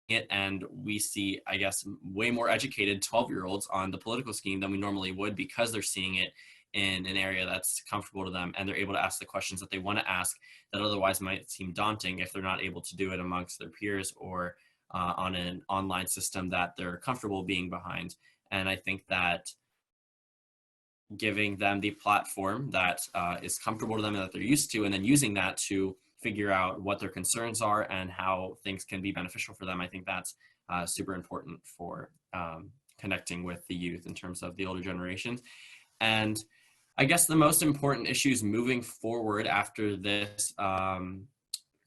it, and we see, I guess, way more educated 12-year-olds on the political scheme than we normally would, because they're seeing it in an area that's comfortable to them, and they're able to ask the questions that they want to ask that otherwise might seem daunting if they're not able to do it amongst their peers or on an online system that they're comfortable being behind. And I think that giving them the platform that is comfortable to them and that they're used to, and then using that to figure out what their concerns are and how things can be beneficial for them, I think that's super important for connecting with the youth in terms of the older generations. And I guess the most important issues moving forward after this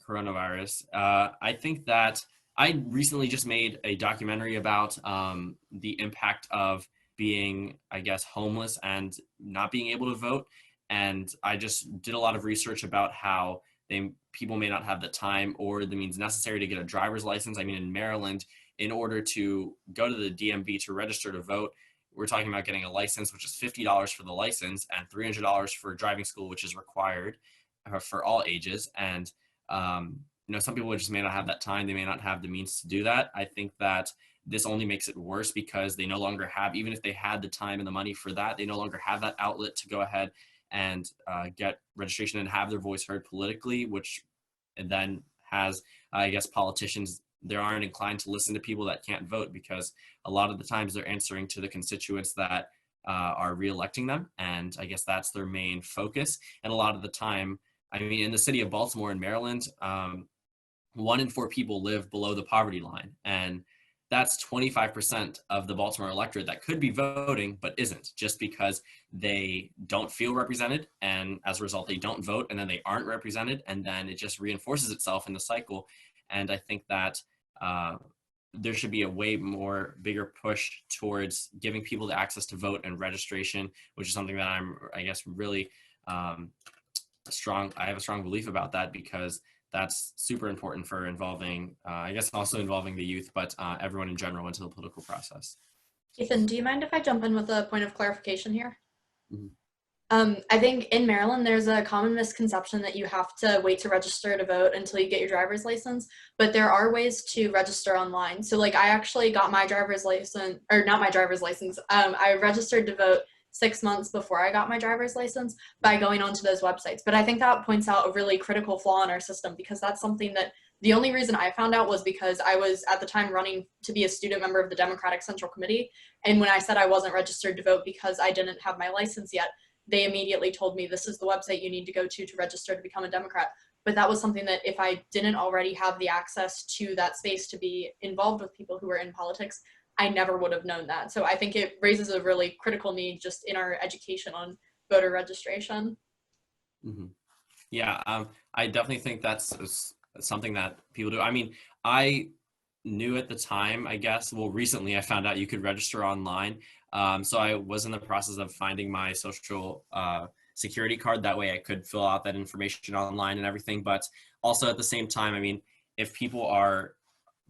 coronavirus, I think that I recently just made a documentary about the impact of being, I guess, homeless and not being able to vote. And I just did a lot of research about how people may not have the time or the means necessary to get a driver's license. I mean, in Maryland, in order to go to the DMV to register to vote, we're talking about getting a license, which is $50 for the license, and $300 for driving school, which is required for all ages. And some people just may not have that time. They may not have the means to do that. I think that this only makes it worse because they no longer have, even if they had the time and the money for that, they no longer have that outlet to go ahead and get registration and have their voice heard politically, which then has, I guess, politicians, they aren't inclined to listen to people that can't vote, because a lot of the times they're answering to the constituents that are reelecting them. And I guess that's their main focus. And a lot of the time, I mean, in the city of Baltimore in Maryland, 1 in 4 people live below the poverty line. And that's 25% of the Baltimore electorate that could be voting, but isn't, just because they don't feel represented. And as a result, they don't vote, and then they aren't represented. And then it just reinforces itself in the cycle. And I think that there should be a way more bigger push towards giving people the access to vote and registration, which is something that I'm, I guess, really I have a strong belief about that, because that's super important for involving, I guess, also involving the youth, but everyone in general into the political process. Ethan, do you mind if I jump in with a point of clarification here? Mm-hmm. I think in Maryland, there's a common misconception that you have to wait to register to vote until you get your driver's license, but there are ways to register online. So like, I actually got my driver's license, or not my driver's license, I registered to vote 6 months before I got my driver's license by going onto those websites. But I think that points out a really critical flaw in our system, because that's something that the only reason I found out was because I was at the time running to be a student member of the Democratic Central Committee. And when I said I wasn't registered to vote because I didn't have my license yet, they immediately told me, this is the website you need to go to register to become a Democrat. But that was something that if I didn't already have the access to that space to be involved with people who were in politics, I never would have known that. So I think it raises a really critical need just in our education on voter registration. Mm-hmm. Yeah, I definitely think that's something that people do. I mean, I knew at the time, I guess, well, recently I found out you could register online. So I was in the process of finding my social security card. That way I could fill out that information online and everything. But also at the same time, I mean, if people are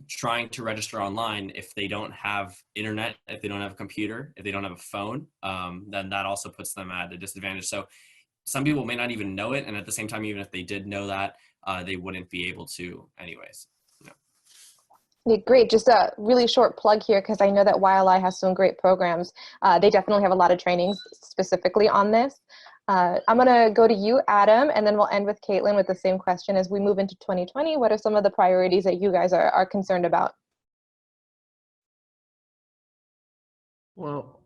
trying to register online, if they don't have internet, if they don't have a computer, if they don't have a phone, then that also puts them at a disadvantage. So some people may not even know it. And at the same time, even if they did know that, they wouldn't be able to anyways. Yeah, great. Just a really short plug here, because I know that YLI has some great programs. They definitely have a lot of trainings specifically on this. I'm going to go to you, Adam, and then we'll end with Caitlin with the same question. As we move into 2020, what are some of the priorities that you guys are concerned about? Well,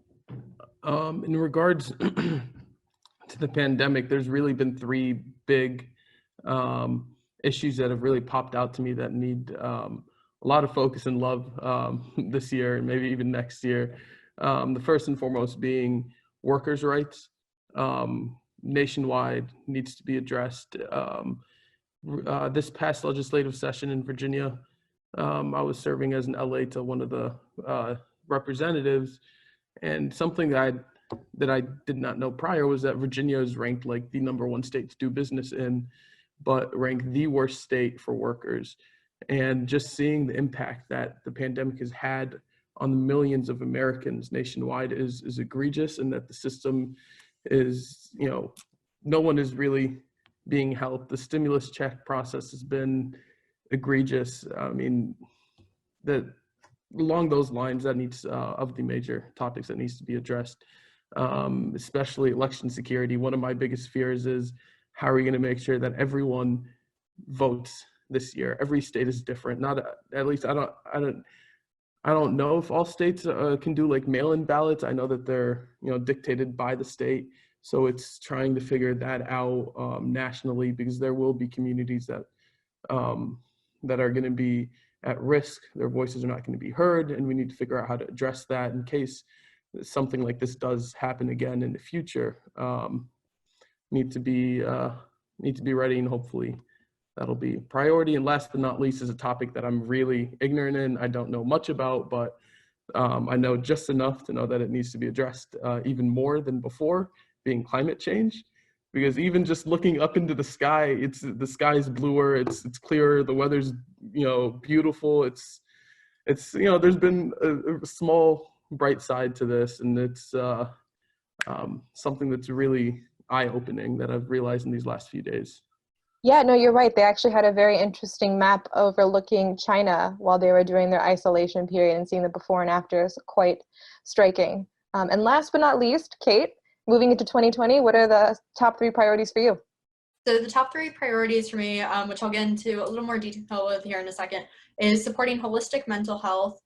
in regards to the pandemic, there's really been 3 big issues that have really popped out to me that need a lot of focus and love this year and maybe even next year. The first and foremost being workers' rights. Nationwide needs to be addressed. This past legislative session in Virginia, I was serving as an LA to one of the representatives, and something that I did not know prior was that Virginia is ranked like the #1 state to do business in, but ranked the worst state for workers. And just seeing the impact that the pandemic has had on the millions of Americans nationwide is egregious, and that the system is, no one is really being helped. The stimulus check process has been egregious. I mean, along those lines, that needs of the major topics that needs to be addressed, especially election security. One of my biggest fears is, how are we going to make sure that everyone votes this year? Every state is different. Not at least I don't know if all states can do like mail-in ballots. I know that they're dictated by the state, so it's trying to figure that out nationally, because there will be communities that that are going to be at risk. Their voices are not going to be heard, and we need to figure out how to address that in case something like this does happen again in the future. Need to be ready, and hopefully that'll be a priority. And last but not least is a topic that I'm really ignorant in. I don't know much about, but I know just enough to know that it needs to be addressed even more than before, being climate change. Because even just looking up into the sky, the sky's bluer, it's clearer, the weather's beautiful. It's there's been a small bright side to this, and it's something that's really eye-opening that I've realized in these last few days. Yeah, no, you're right. They actually had a very interesting map overlooking China while they were doing their isolation period, and seeing the before and after is quite striking. And last but not least, Kate, moving into 2020, what are the top 3 priorities for you? So the top 3 priorities for me, which I'll get into a little more detail with here in a second, is supporting holistic mental health,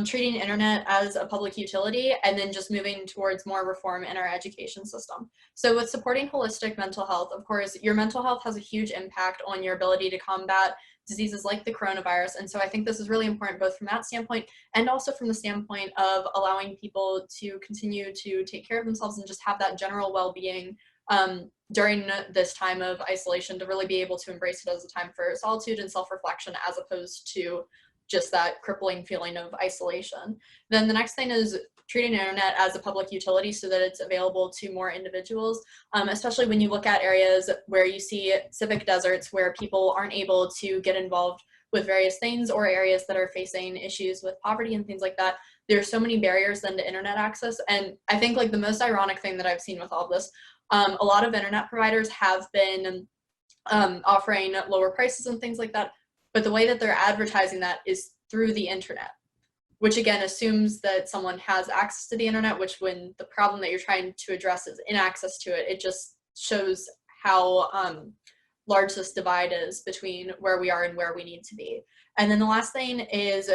treating internet as a public utility, and then just moving towards more reform in our education system. So with supporting holistic mental health, of course, your mental health has a huge impact on your ability to combat diseases like the coronavirus. And so I think this is really important, both from that standpoint and also from the standpoint of allowing people to continue to take care of themselves and just have that general well-being during this time of isolation, to really be able to embrace it as a time for solitude and self-reflection, as opposed to just that crippling feeling of isolation. Then the next thing is treating internet as a public utility so that it's available to more individuals, especially when you look at areas where you see civic deserts where people aren't able to get involved with various things, or areas that are facing issues with poverty and things like that. There's so many barriers then to internet access. And I think like the most ironic thing that I've seen with all of this, a lot of internet providers have been offering lower prices and things like that, but the way that they're advertising that is through the internet, which again assumes that someone has access to the internet, which when the problem that you're trying to address is inaccess to it, it just shows how large this divide is between where we are and where we need to be. And then the last thing is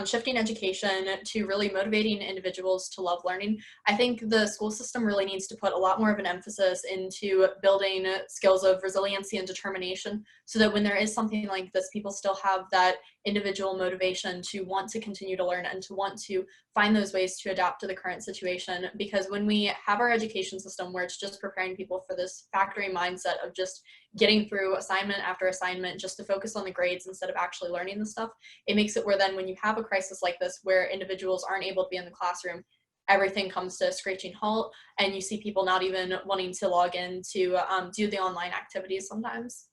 shifting education to really motivating individuals to love learning. I think the school system really needs to put a lot more of an emphasis into building skills of resiliency and determination, so that when there is something like this, people still have that individual motivation to want to continue to learn and to want to find those ways to adapt to the current situation. Because when we have our education system where it's just preparing people for this factory mindset of just getting through assignment after assignment just to focus on the grades instead of actually learning the stuff, it makes it where then when you have a crisis like this where individuals aren't able to be in the classroom, everything comes to a screeching halt, and you see people not even wanting to log in to do the online activities sometimes.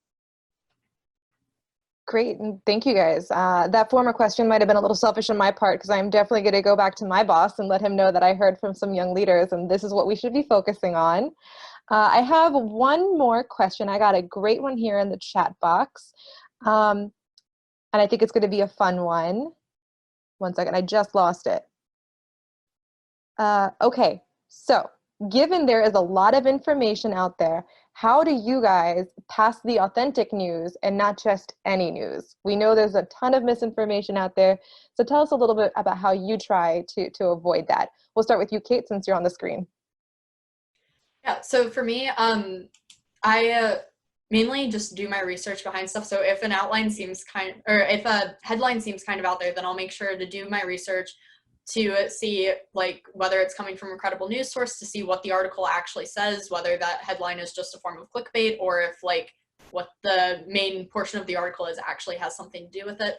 Great, and thank you guys. That former question might have been a little selfish on my part, because I'm definitely going to go back to my boss and let him know that I heard from some young leaders, and this is what we should be focusing on. I have one more question. I got a great one here in the chat box, and I think it's going to be a fun one. One second, I just lost it. Okay, so given there is a lot of information out there, how do you guys pass the authentic news and not just any news? We know there's a ton of misinformation out there, so tell us a little bit about how you try to avoid that. We'll start with you, Kate, since you're on the screen. Yeah, so for me, I mainly just do my research behind stuff. So if an outline seems if a headline seems kind of out there, then I'll make sure to do my research to see like whether it's coming from a credible news source, to see what the article actually says, whether that headline is just a form of clickbait, or if like what the main portion of the article is actually has something to do with it.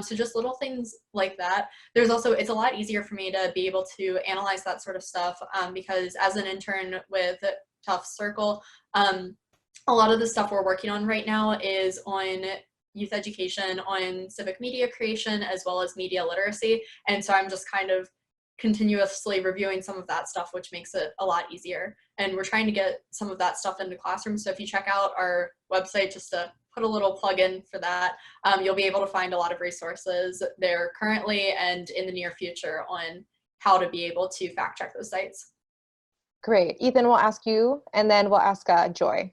So just little things like that. There's also, it's a lot easier for me to be able to analyze that sort of stuff because as an intern with Tough Circle, a lot of the stuff we're working on right now is on youth education, on civic media creation, as well as media literacy. And so I'm just kind of continuously reviewing some of that stuff, which makes it a lot easier. And we're trying to get some of that stuff into classrooms. So if you check out our website, just to put a little plug in for that, you'll be able to find a lot of resources there currently and in the near future on how to be able to fact check those sites. Great. Ethan, we'll ask you, and then we'll ask Joy.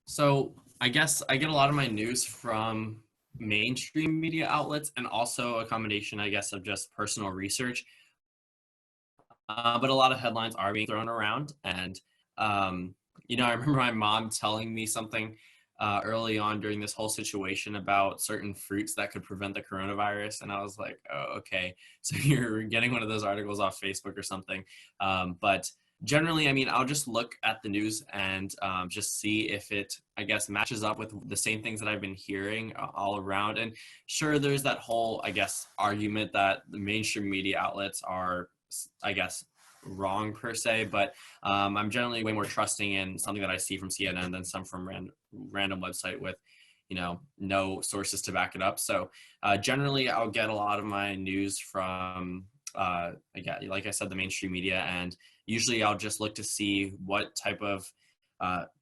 So I guess I get a lot of my news from mainstream media outlets and also a combination, I guess, of just personal research. But a lot of headlines are being thrown around. And, you know, I remember my mom telling me something early on during this whole situation about certain fruits that could prevent the coronavirus. And I was like, oh, okay. So you're getting one of those articles off Facebook or something. But generally, I mean, I'll just look at the news and just see if it, I guess, matches up with the same things that I've been hearing all around. And sure, there's that whole, I guess, argument that the mainstream media outlets are, I guess, wrong per se, but I'm generally way more trusting in something that I see from CNN than some from random website with, you know, no sources to back it up. So generally, I'll get a lot of my news from, again, like I said, the mainstream media, and usually I'll just look to see what type of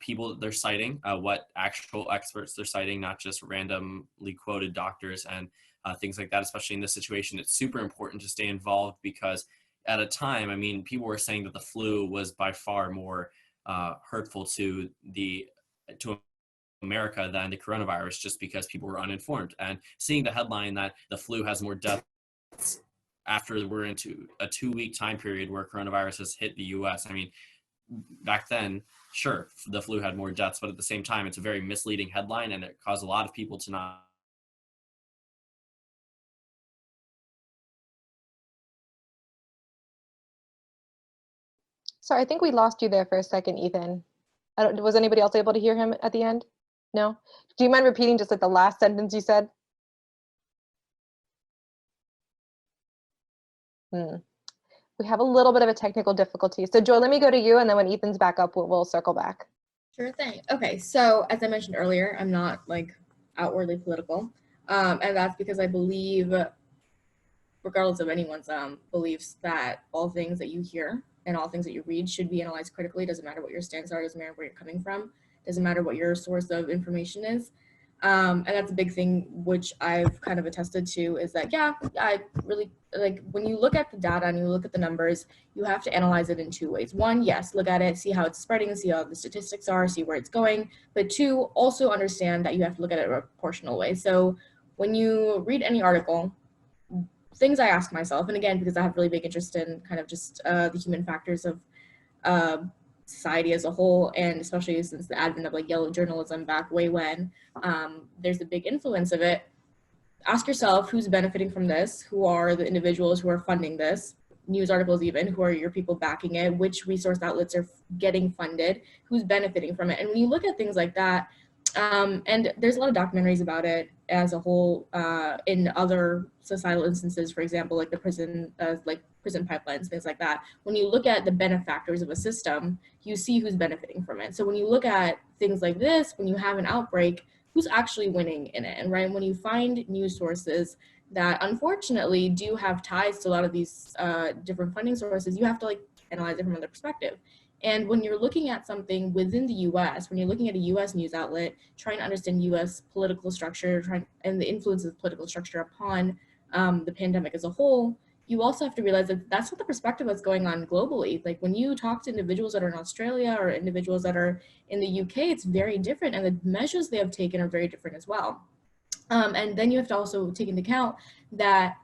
people they're citing, what actual experts they're citing, not just randomly quoted doctors and things like that. Especially in this situation, it's super important to stay involved because at a time, I mean, people were saying that the flu was by far more hurtful to America than the coronavirus, just because people were uninformed. And seeing the headline that the flu has more deaths after we're into a 2-week time period where coronavirus has hit the US. I mean, back then, sure, the flu had more deaths, but at the same time, it's a very misleading headline and it caused a lot of people to not. Sorry, I think we lost you there for a second, Ethan. Was anybody else able to hear him at the end? No? Do you mind repeating just like the last sentence you said? We have a little bit of a technical difficulty. So Joy, let me go to you, and then when Ethan's back up, we'll circle back. Sure thing. Okay, so as I mentioned earlier, I'm not like outwardly political, and that's because I believe, regardless of anyone's beliefs, that all things that you hear and all things that you read should be analyzed critically. Doesn't matter what your stance are, doesn't matter where you're coming from, doesn't matter what your source of information is. And that's a big thing which I've kind of attested to, is that, yeah, I really, like, when you look at the data and you look at the numbers, you have to analyze it in 2 ways. One, yes, look at it, see how it's spreading, see how the statistics are, see where it's going. But two, also understand that you have to look at it in a proportional way. So when you read any article, things I ask myself, and again, because I have really big interest in kind of just the human factors of society as a whole, and especially since the advent of like yellow journalism back way when, there's a big influence of it. Ask yourself, who's benefiting from this? Who are the individuals who are funding this? News articles even, who are your people backing it? Which resource outlets are getting funded? Who's benefiting from it? And when you look at things like that, and there's a lot of documentaries about it as a whole in other societal instances, for example, like the prison pipelines, things like that. When you look at the benefactors of a system, you see who's benefiting from it. So when you look at things like this, when you have an outbreak, who's actually winning in it? And right, when you find news sources that unfortunately do have ties to a lot of these different funding sources, you have to like analyze it from another perspective. And when you're looking at something within the US, when you're looking at a US news outlet, trying to understand US political structure, and the influence of political structure upon the pandemic as a whole, you also have to realize that that's not the perspective that's going on globally. Like when you talk to individuals that are in Australia or individuals that are in the UK, it's very different, and the measures they have taken are very different as well. And then you have to also take into account that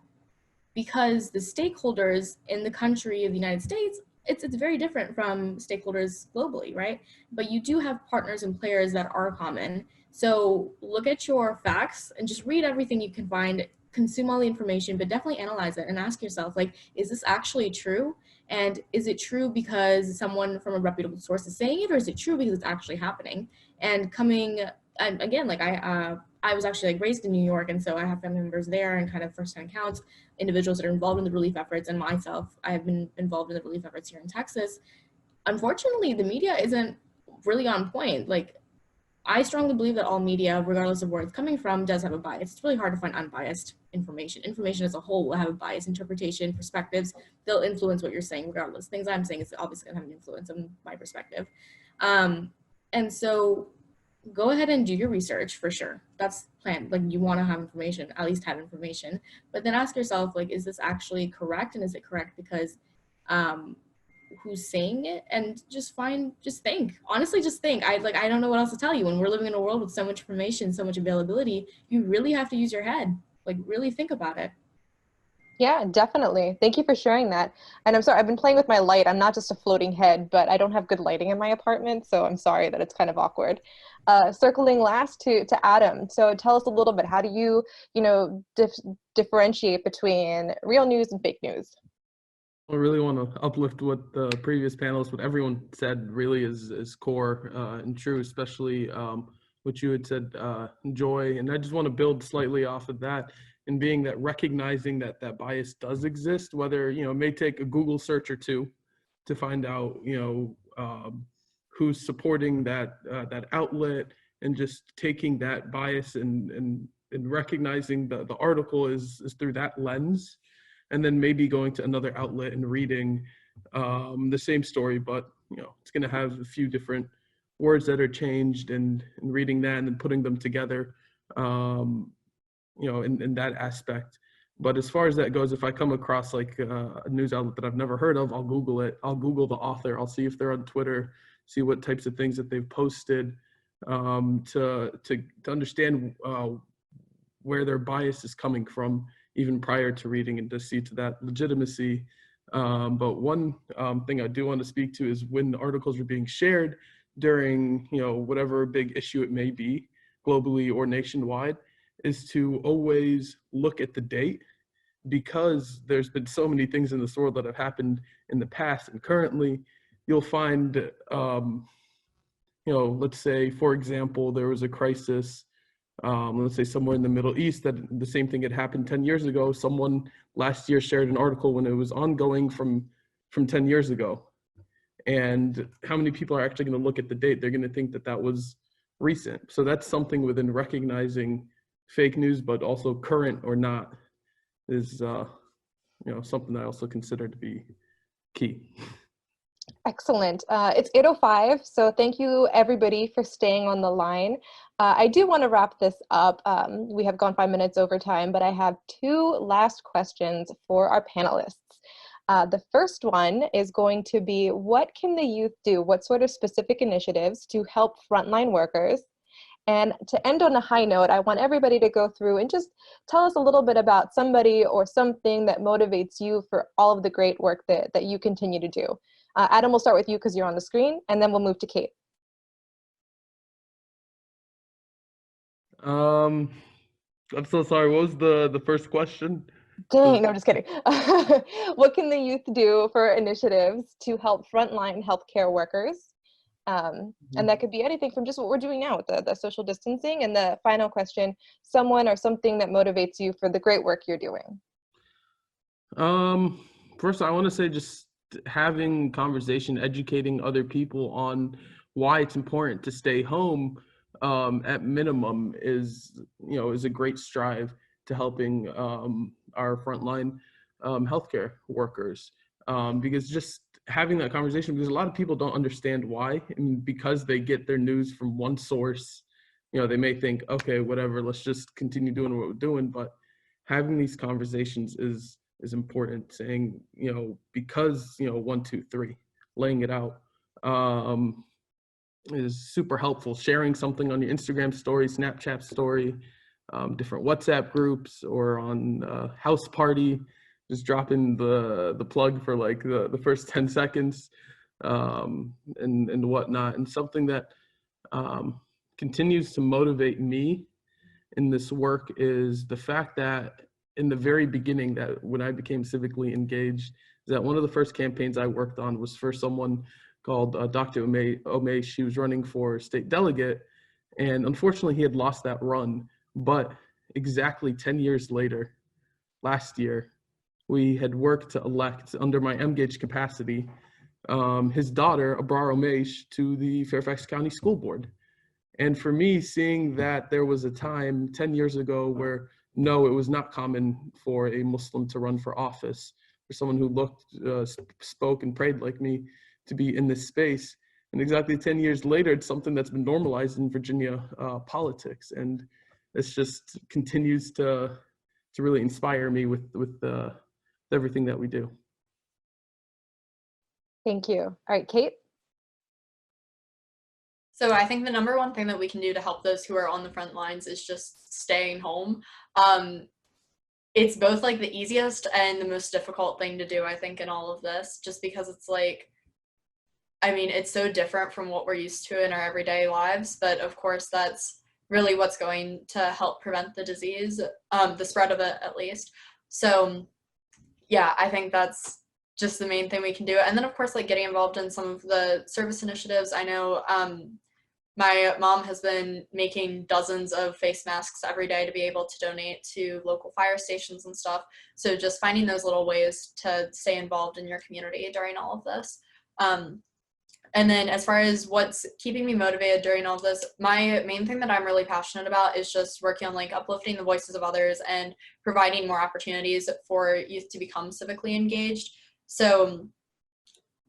because the stakeholders in the country of the United States, it's very different from stakeholders globally, right? But you do have partners and players that are common. So look at your facts and just read everything you can find, consume all the information, but definitely analyze it and ask yourself, like, is this actually true? And is it true because someone from a reputable source is saying it, or is it true because it's actually happening? And again, like I was actually like raised in New York, and so I have family members there and kind of firsthand accounts, individuals that are involved in the relief efforts, and myself, I have been involved in the relief efforts here in Texas. Unfortunately, the media isn't really on point. Like, I strongly believe that all media, regardless of where it's coming from, does have a bias. It's really hard to find unbiased information. Information as a whole will have a bias, interpretation, perspectives. They'll influence what you're saying regardless. Things I'm saying is obviously going to have an influence on my perspective. And so go ahead and do your research for sure. That's planned. Like, you want to have information, at least have information. But then ask yourself, like, is this actually correct? And is it correct because who's saying it? And just think. Honestly, just think. I don't know what else to tell you. When we're living in a world with so much information, so much availability, you really have to use your head. Like, really think about it. Yeah, definitely. Thank you for sharing that. And I'm sorry, I've been playing with my light. I'm not just a floating head, but I don't have good lighting in my apartment, so I'm sorry that it's kind of awkward. Circling last to Adam. So tell us a little bit, how do you, differentiate between real news and fake news? I really want to uplift what the previous panelists, what everyone said really is core and true, especially what you had said, Joy. And I just want to build slightly off of that, and being that recognizing that that bias does exist, whether, it may take a Google search or two to find out, who's supporting that that outlet, and just taking that bias and recognizing the article is through that lens, and then maybe going to another outlet and reading the same story, but it's going to have a few different words that are changed, and reading that and then putting them together, in that aspect. But as far as that goes, if I come across like a news outlet that I've never heard of, I'll Google it. I'll Google the author. I'll see if they're on Twitter, see what types of things that they've posted, to understand where their bias is coming from, even prior to reading, and to see to that legitimacy. But one thing I do want to speak to is when articles are being shared during, whatever big issue it may be, globally or nationwide, is to always look at the date, because there's been so many things in this world that have happened in the past and currently. You'll find, let's say, for example, there was a crisis, let's say somewhere in the Middle East, that the same thing had happened 10 years ago. Someone last year shared an article when it was ongoing from 10 years ago. And how many people are actually going to look at the date? They're going to think that that was recent. So that's something within recognizing fake news, but also current or not, is something I also consider to be key. Excellent. It's 8:05, so thank you everybody for staying on the line. I do want to wrap this up. We have gone 5 minutes over time, but I have two last questions for our panelists. The first one is going to be, what can the youth do? What sort of specific initiatives to help frontline workers? And to end on a high note, I want everybody to go through and just tell us a little bit about somebody or something that motivates you for all of the great work that you continue to do. Adam, we'll start with you because you're on the screen, and then we'll move to Kate. I'm so sorry. What was the first question? Dang, no, just kidding. What can the youth do for initiatives to help frontline healthcare workers? And that could be anything from just what we're doing now with the social distancing. And the final question, someone or something that motivates you for the great work you're doing. First, I want to say just having conversation, educating other people on why it's important to stay home, at minimum, is a great strive to helping our frontline healthcare workers, because just having that conversation, because a lot of people don't understand why, and because they get their news from one source, they may think, okay, whatever, let's just continue doing what we're doing. But having these conversations is important, saying, because, 1, 2, 3, laying it out, is super helpful. Sharing something on your Instagram story, Snapchat story, different WhatsApp groups, or on House Party, just dropping the plug for like the first 10 seconds, and whatnot. And something that continues to motivate me in this work is the fact that in the very beginning, that when I became civically engaged, is that one of the first campaigns I worked on was for someone called Dr. Ome. She was running for state delegate, and unfortunately he had lost that run. But exactly 10 years later, last year, we had worked to elect, under my MGAGE capacity, his daughter, Abraro Maish, to the Fairfax County School Board. And for me, seeing that there was a time 10 years ago where no, it was not common for a Muslim to run for office, for someone who looked, spoke and prayed like me to be in this space. And exactly 10 years later, it's something that's been normalized in Virginia politics. And this just continues to really inspire me with everything that we do. Thank you. All right, Kate? So I think the number one thing that we can do to help those who are on the front lines is just staying home. It's both like the easiest and the most difficult thing to do, I think, in all of this, just because it's like, I mean, it's so different from what we're used to in our everyday lives, but of course that's really what's going to help prevent the disease, the spread of it at least. So yeah, I think that's just the main thing we can do. And then of course, like getting involved in some of the service initiatives. I know my mom has been making dozens of face masks every day to be able to donate to local fire stations and stuff. So just finding those little ways to stay involved in your community during all of this. And then as far as what's keeping me motivated during all of this, my main thing that I'm really passionate about is just working on like uplifting the voices of others and providing more opportunities for youth to become civically engaged. So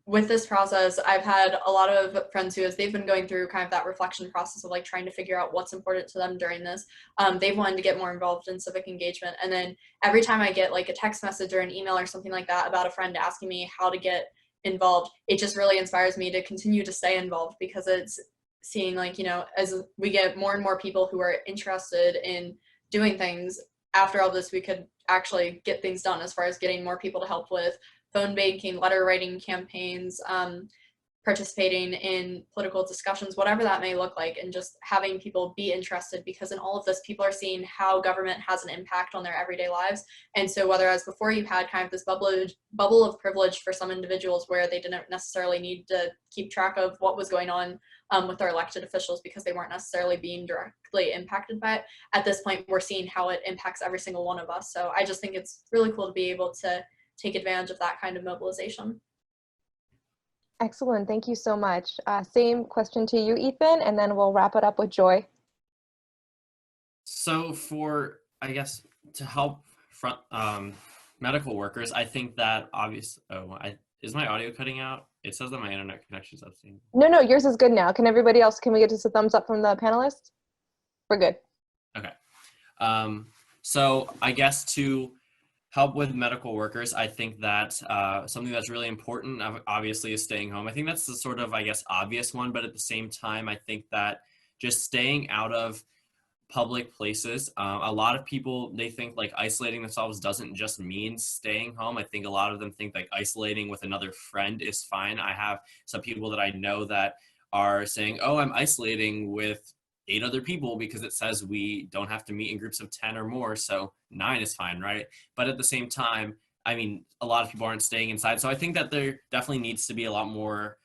with this process, I've had a lot of friends who, as they've been going through kind of that reflection process of like trying to figure out what's important to them during this, they've wanted to get more involved in civic engagement. And then every time I get like a text message or an email or something like that about a friend asking me how to get involved, it just really inspires me to continue to stay involved, because it's seeing like, you know, as we get more and more people who are interested in doing things, after all this, we could actually get things done as far as getting more people to help with phone banking, letter writing campaigns, participating in political discussions, whatever that may look like, and just having people be interested, because in all of this, people are seeing how government has an impact on their everyday lives. And so whereas before you had kind of this bubble of privilege for some individuals where they didn't necessarily need to keep track of what was going on with their elected officials because they weren't necessarily being directly impacted by it, at this point, we're seeing how it impacts every single one of us. So I just think it's really cool to be able to take advantage of that kind of mobilization. Excellent. Thank you so much. Same question to you, Ethan, and then we'll wrap it up with Joy. So for, I guess, to help front medical workers, I think that obviously, is my audio cutting out? It says that my internet connection's up. No, yours is good now. Can everybody else, can we get just a thumbs up from the panelists? We're good. Okay. So I guess to help with medical workers, I think that something that's really important, obviously, is staying home. I think that's the sort of, I guess, obvious one, but at the same time, I think that just staying out of public places, a lot of people, they think like isolating themselves doesn't just mean staying home. I think a lot of them think like isolating with another friend is fine. I have some people that I know that are saying, oh, I'm isolating with 8 other people because it says we don't have to meet in groups of 10 or more, so 9 is fine, right? But at the same time, I mean, a lot of people aren't staying inside, so I think that there definitely needs to be a lot more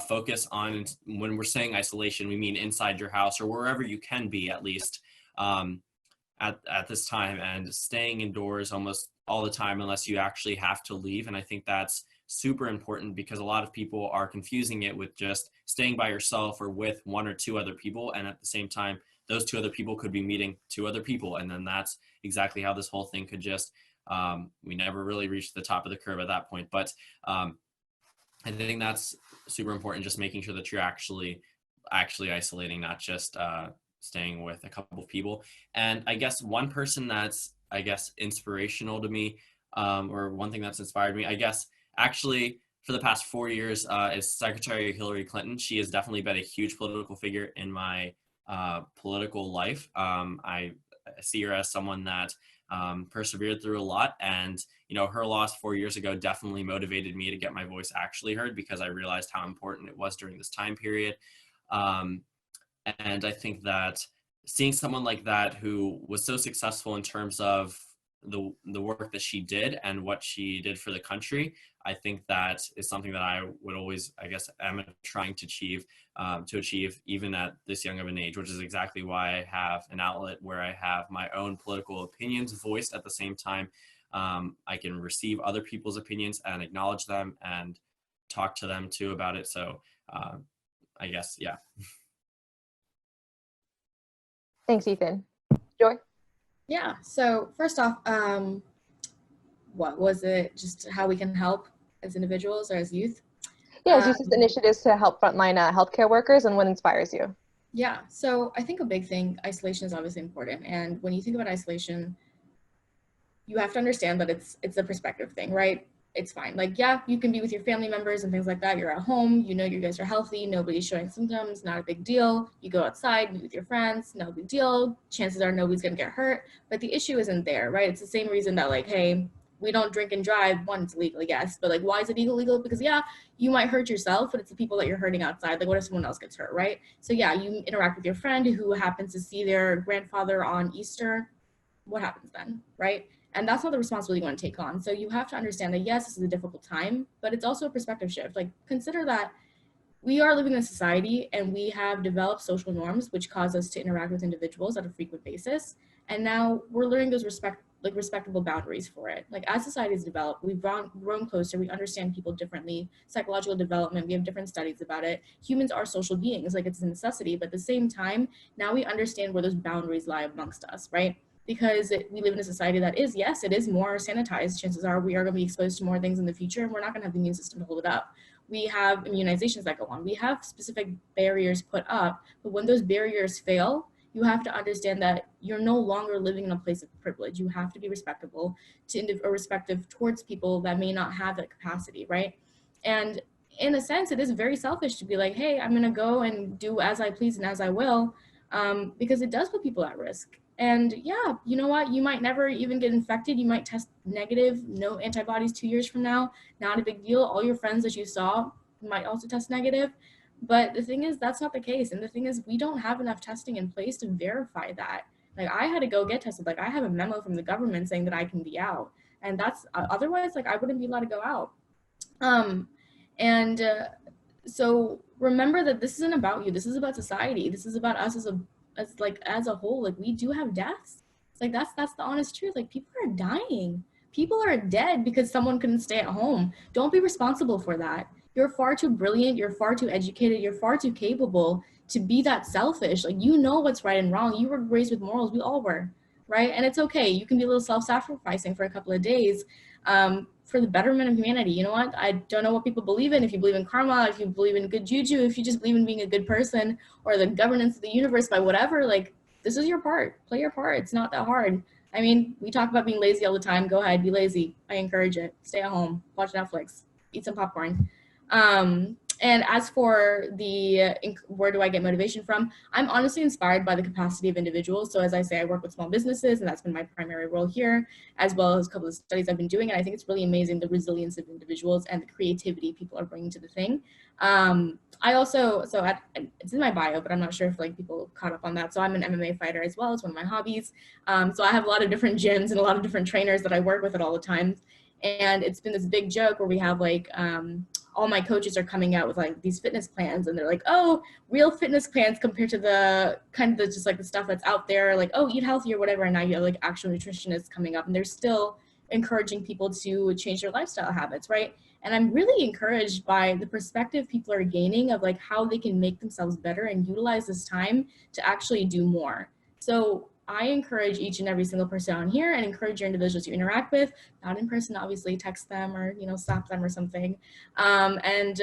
focus on, when we're saying isolation, we mean inside your house or wherever you can be, at least at this time, and staying indoors almost all the time unless you actually have to leave. And I think that's super important, because a lot of people are confusing it with just staying by yourself or with 1 or 2 other people, and at the same time those 2 other people could be meeting 2 other people, and then that's exactly how this whole thing could just we never really reached the top of the curve at that point. But I think that's super important, just making sure that you're actually isolating, not just staying with a couple of people. And I guess one person that's, I guess, inspirational to me, or one thing that's inspired me, I guess, actually, for the past 4 years, is Secretary Hillary Clinton. She has definitely been a huge political figure in my political life. I see her as someone that persevered through a lot, and you know, her loss 4 years ago definitely motivated me to get my voice actually heard, because I realized how important it was during this time period. And I think that seeing someone like that, who was so successful in terms of the work that she did and what she did for the country, I think that is something that I would always, I guess, am trying to achieve even at this young of an age, which is exactly why I have an outlet where I have my own political opinions voiced. At the same time, I can receive other people's opinions and acknowledge them, and talk to them too about it. So I guess, yeah. Thanks, Ethan. Joy? Yeah, so first off, what was it, just how we can help as individuals or as youth? Yeah, youth initiatives to help frontline healthcare workers, and what inspires you? Yeah, so I think a big thing, isolation is obviously important. And when you think about isolation, you have to understand that it's a perspective thing, right? It's fine. Like, yeah, you can be with your family members and things like that. You're at home, you know, you guys are healthy, nobody's showing symptoms, not a big deal. You go outside, meet with your friends, no big deal. Chances are nobody's gonna get hurt. But the issue isn't there, right? It's the same reason that, like, hey, we don't drink and drive. One, it's illegal, yes, but like, why is it illegal? Because yeah, you might hurt yourself, but it's the people that you're hurting outside. Like, what if someone else gets hurt, right? So yeah, you interact with your friend who happens to see their grandfather on Easter. What happens then, right? And that's not the responsibility you want to take on. So you have to understand that, yes, this is a difficult time, but it's also a perspective shift. Like, consider that we are living in a society and we have developed social norms which cause us to interact with individuals at a frequent basis. And now we're learning those respectable boundaries for it. Like, as societies develop, we've grown closer, we understand people differently, psychological development, we have different studies about it. Humans are social beings, like, it's a necessity, but at the same time, now we understand where those boundaries lie amongst us, right? Because we live in a society that is, yes, it is more sanitized. Chances are we are going to be exposed to more things in the future, and we're not going to have the immune system to hold it up. We have immunizations that go on. We have specific barriers put up, but when those barriers fail, you have to understand that you're no longer living in a place of privilege. You have to be respectable or respective towards people that may not have that capacity, right? And in a sense, it is very selfish to be like, hey, I'm going to go and do as I please and as I will, because it does put people at risk. And yeah, you know what? You might never even get infected. You might test negative, no antibodies 2 years from now. Not a big deal. All your friends that you saw might also test negative. But the thing is, that's not the case. And the thing is, we don't have enough testing in place to verify that. Like, I had to go get tested. Like, I have a memo from the government saying that I can be out. And that's otherwise, like, I wouldn't be allowed to go out. So remember that this isn't about you. This is about society. This is about us as a whole. Like, we do have deaths. Like, that's the honest truth. Like, people are dying. People are dead because someone couldn't stay at home. Don't be responsible for that. You're far too brilliant. You're far too educated. You're far too capable to be that selfish. Like, you know what's right and wrong. You were raised with morals. We all were, right? And it's okay. You can be a little self-sacrificing for a couple of days for the betterment of humanity. You know what? I don't know what people believe in. If you believe in karma, if you believe in good juju, if you just believe in being a good person or the governance of the universe by whatever, like, this is your part. Play your part. It's not that hard. I mean, we talk about being lazy all the time. Go ahead, be lazy. I encourage it. Stay at home, watch Netflix, eat some popcorn. And as for the where do I get motivation from, I'm honestly inspired by the capacity of individuals. So as I say, I work with small businesses, and that's been my primary role here, as well as a couple of studies I've been doing. And I think it's really amazing the resilience of individuals and the creativity people are bringing to the thing. I also, it's in my bio, but I'm not sure if like people caught up on that. So I'm an MMA fighter as well. It's one of my hobbies. So I have a lot of different gyms and a lot of different trainers that I work with at all the time. And it's been this big joke where we have like, all my coaches are coming out with like these fitness plans, and they're like, oh, real fitness plans compared to the kind of the, just like the stuff that's out there, like, oh, eat healthy or whatever. And now you have like actual nutritionists coming up, and they're still encouraging people to change their lifestyle habits, right? And I'm really encouraged by the perspective people are gaining of like how they can make themselves better and utilize this time to actually do more. So I encourage each and every single person on here, and encourage your individuals you interact with, not in person, obviously, text them or, you know, stop them or something, and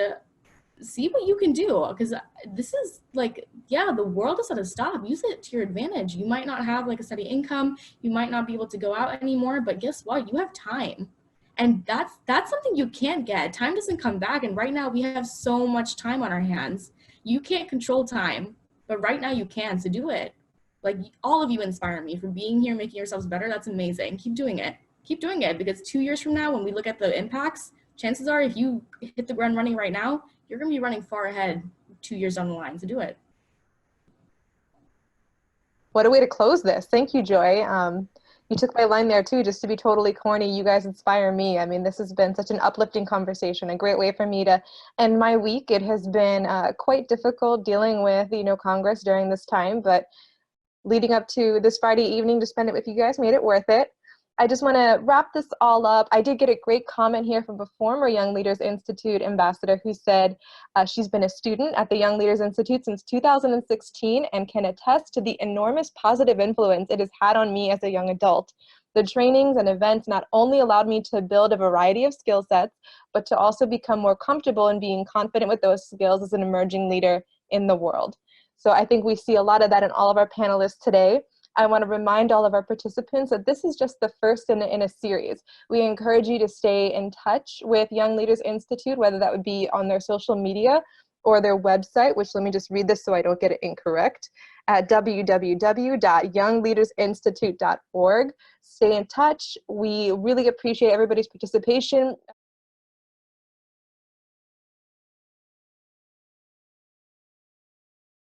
see what you can do, because this is like, yeah, the world is at a stop. Use it to your advantage. You might not have like a steady income, you might not be able to go out anymore, but guess what? You have time. And that's something you can't get. Time doesn't come back. And right now we have so much time on our hands. You can't control time, but right now you can, so do it. Like, all of you inspire me for being here, making yourselves better. That's amazing. Keep doing it. Keep doing it, because 2 years from now, when we look at the impacts, chances are if you hit the ground running right now, you're going to be running far ahead 2 years down the line. So do it. What a way to close this. Thank you, Joy. You took my line there too, just to be totally corny. You guys inspire me. I mean, this has been such an uplifting conversation, a great way for me to end my week. It has been quite difficult dealing with, you know, Congress during this time, but leading up to this Friday evening to spend it with you guys made it worth it. I just want to wrap this all up. I did get a great comment here from a former Young Leaders Institute ambassador who said she's been a student at the Young Leaders Institute since 2016 and can attest to the enormous positive influence it has had on me as a young adult. The trainings and events not only allowed me to build a variety of skill sets, but to also become more comfortable in being confident with those skills as an emerging leader in the world. So I think we see a lot of that in all of our panelists today. I want to remind all of our participants that this is just the first in a series. We encourage you to stay in touch with Young Leaders Institute, whether that would be on their social media or their website, which let me just read this so I don't get it incorrect, at www.youngleadersinstitute.org. Stay in touch. We really appreciate everybody's participation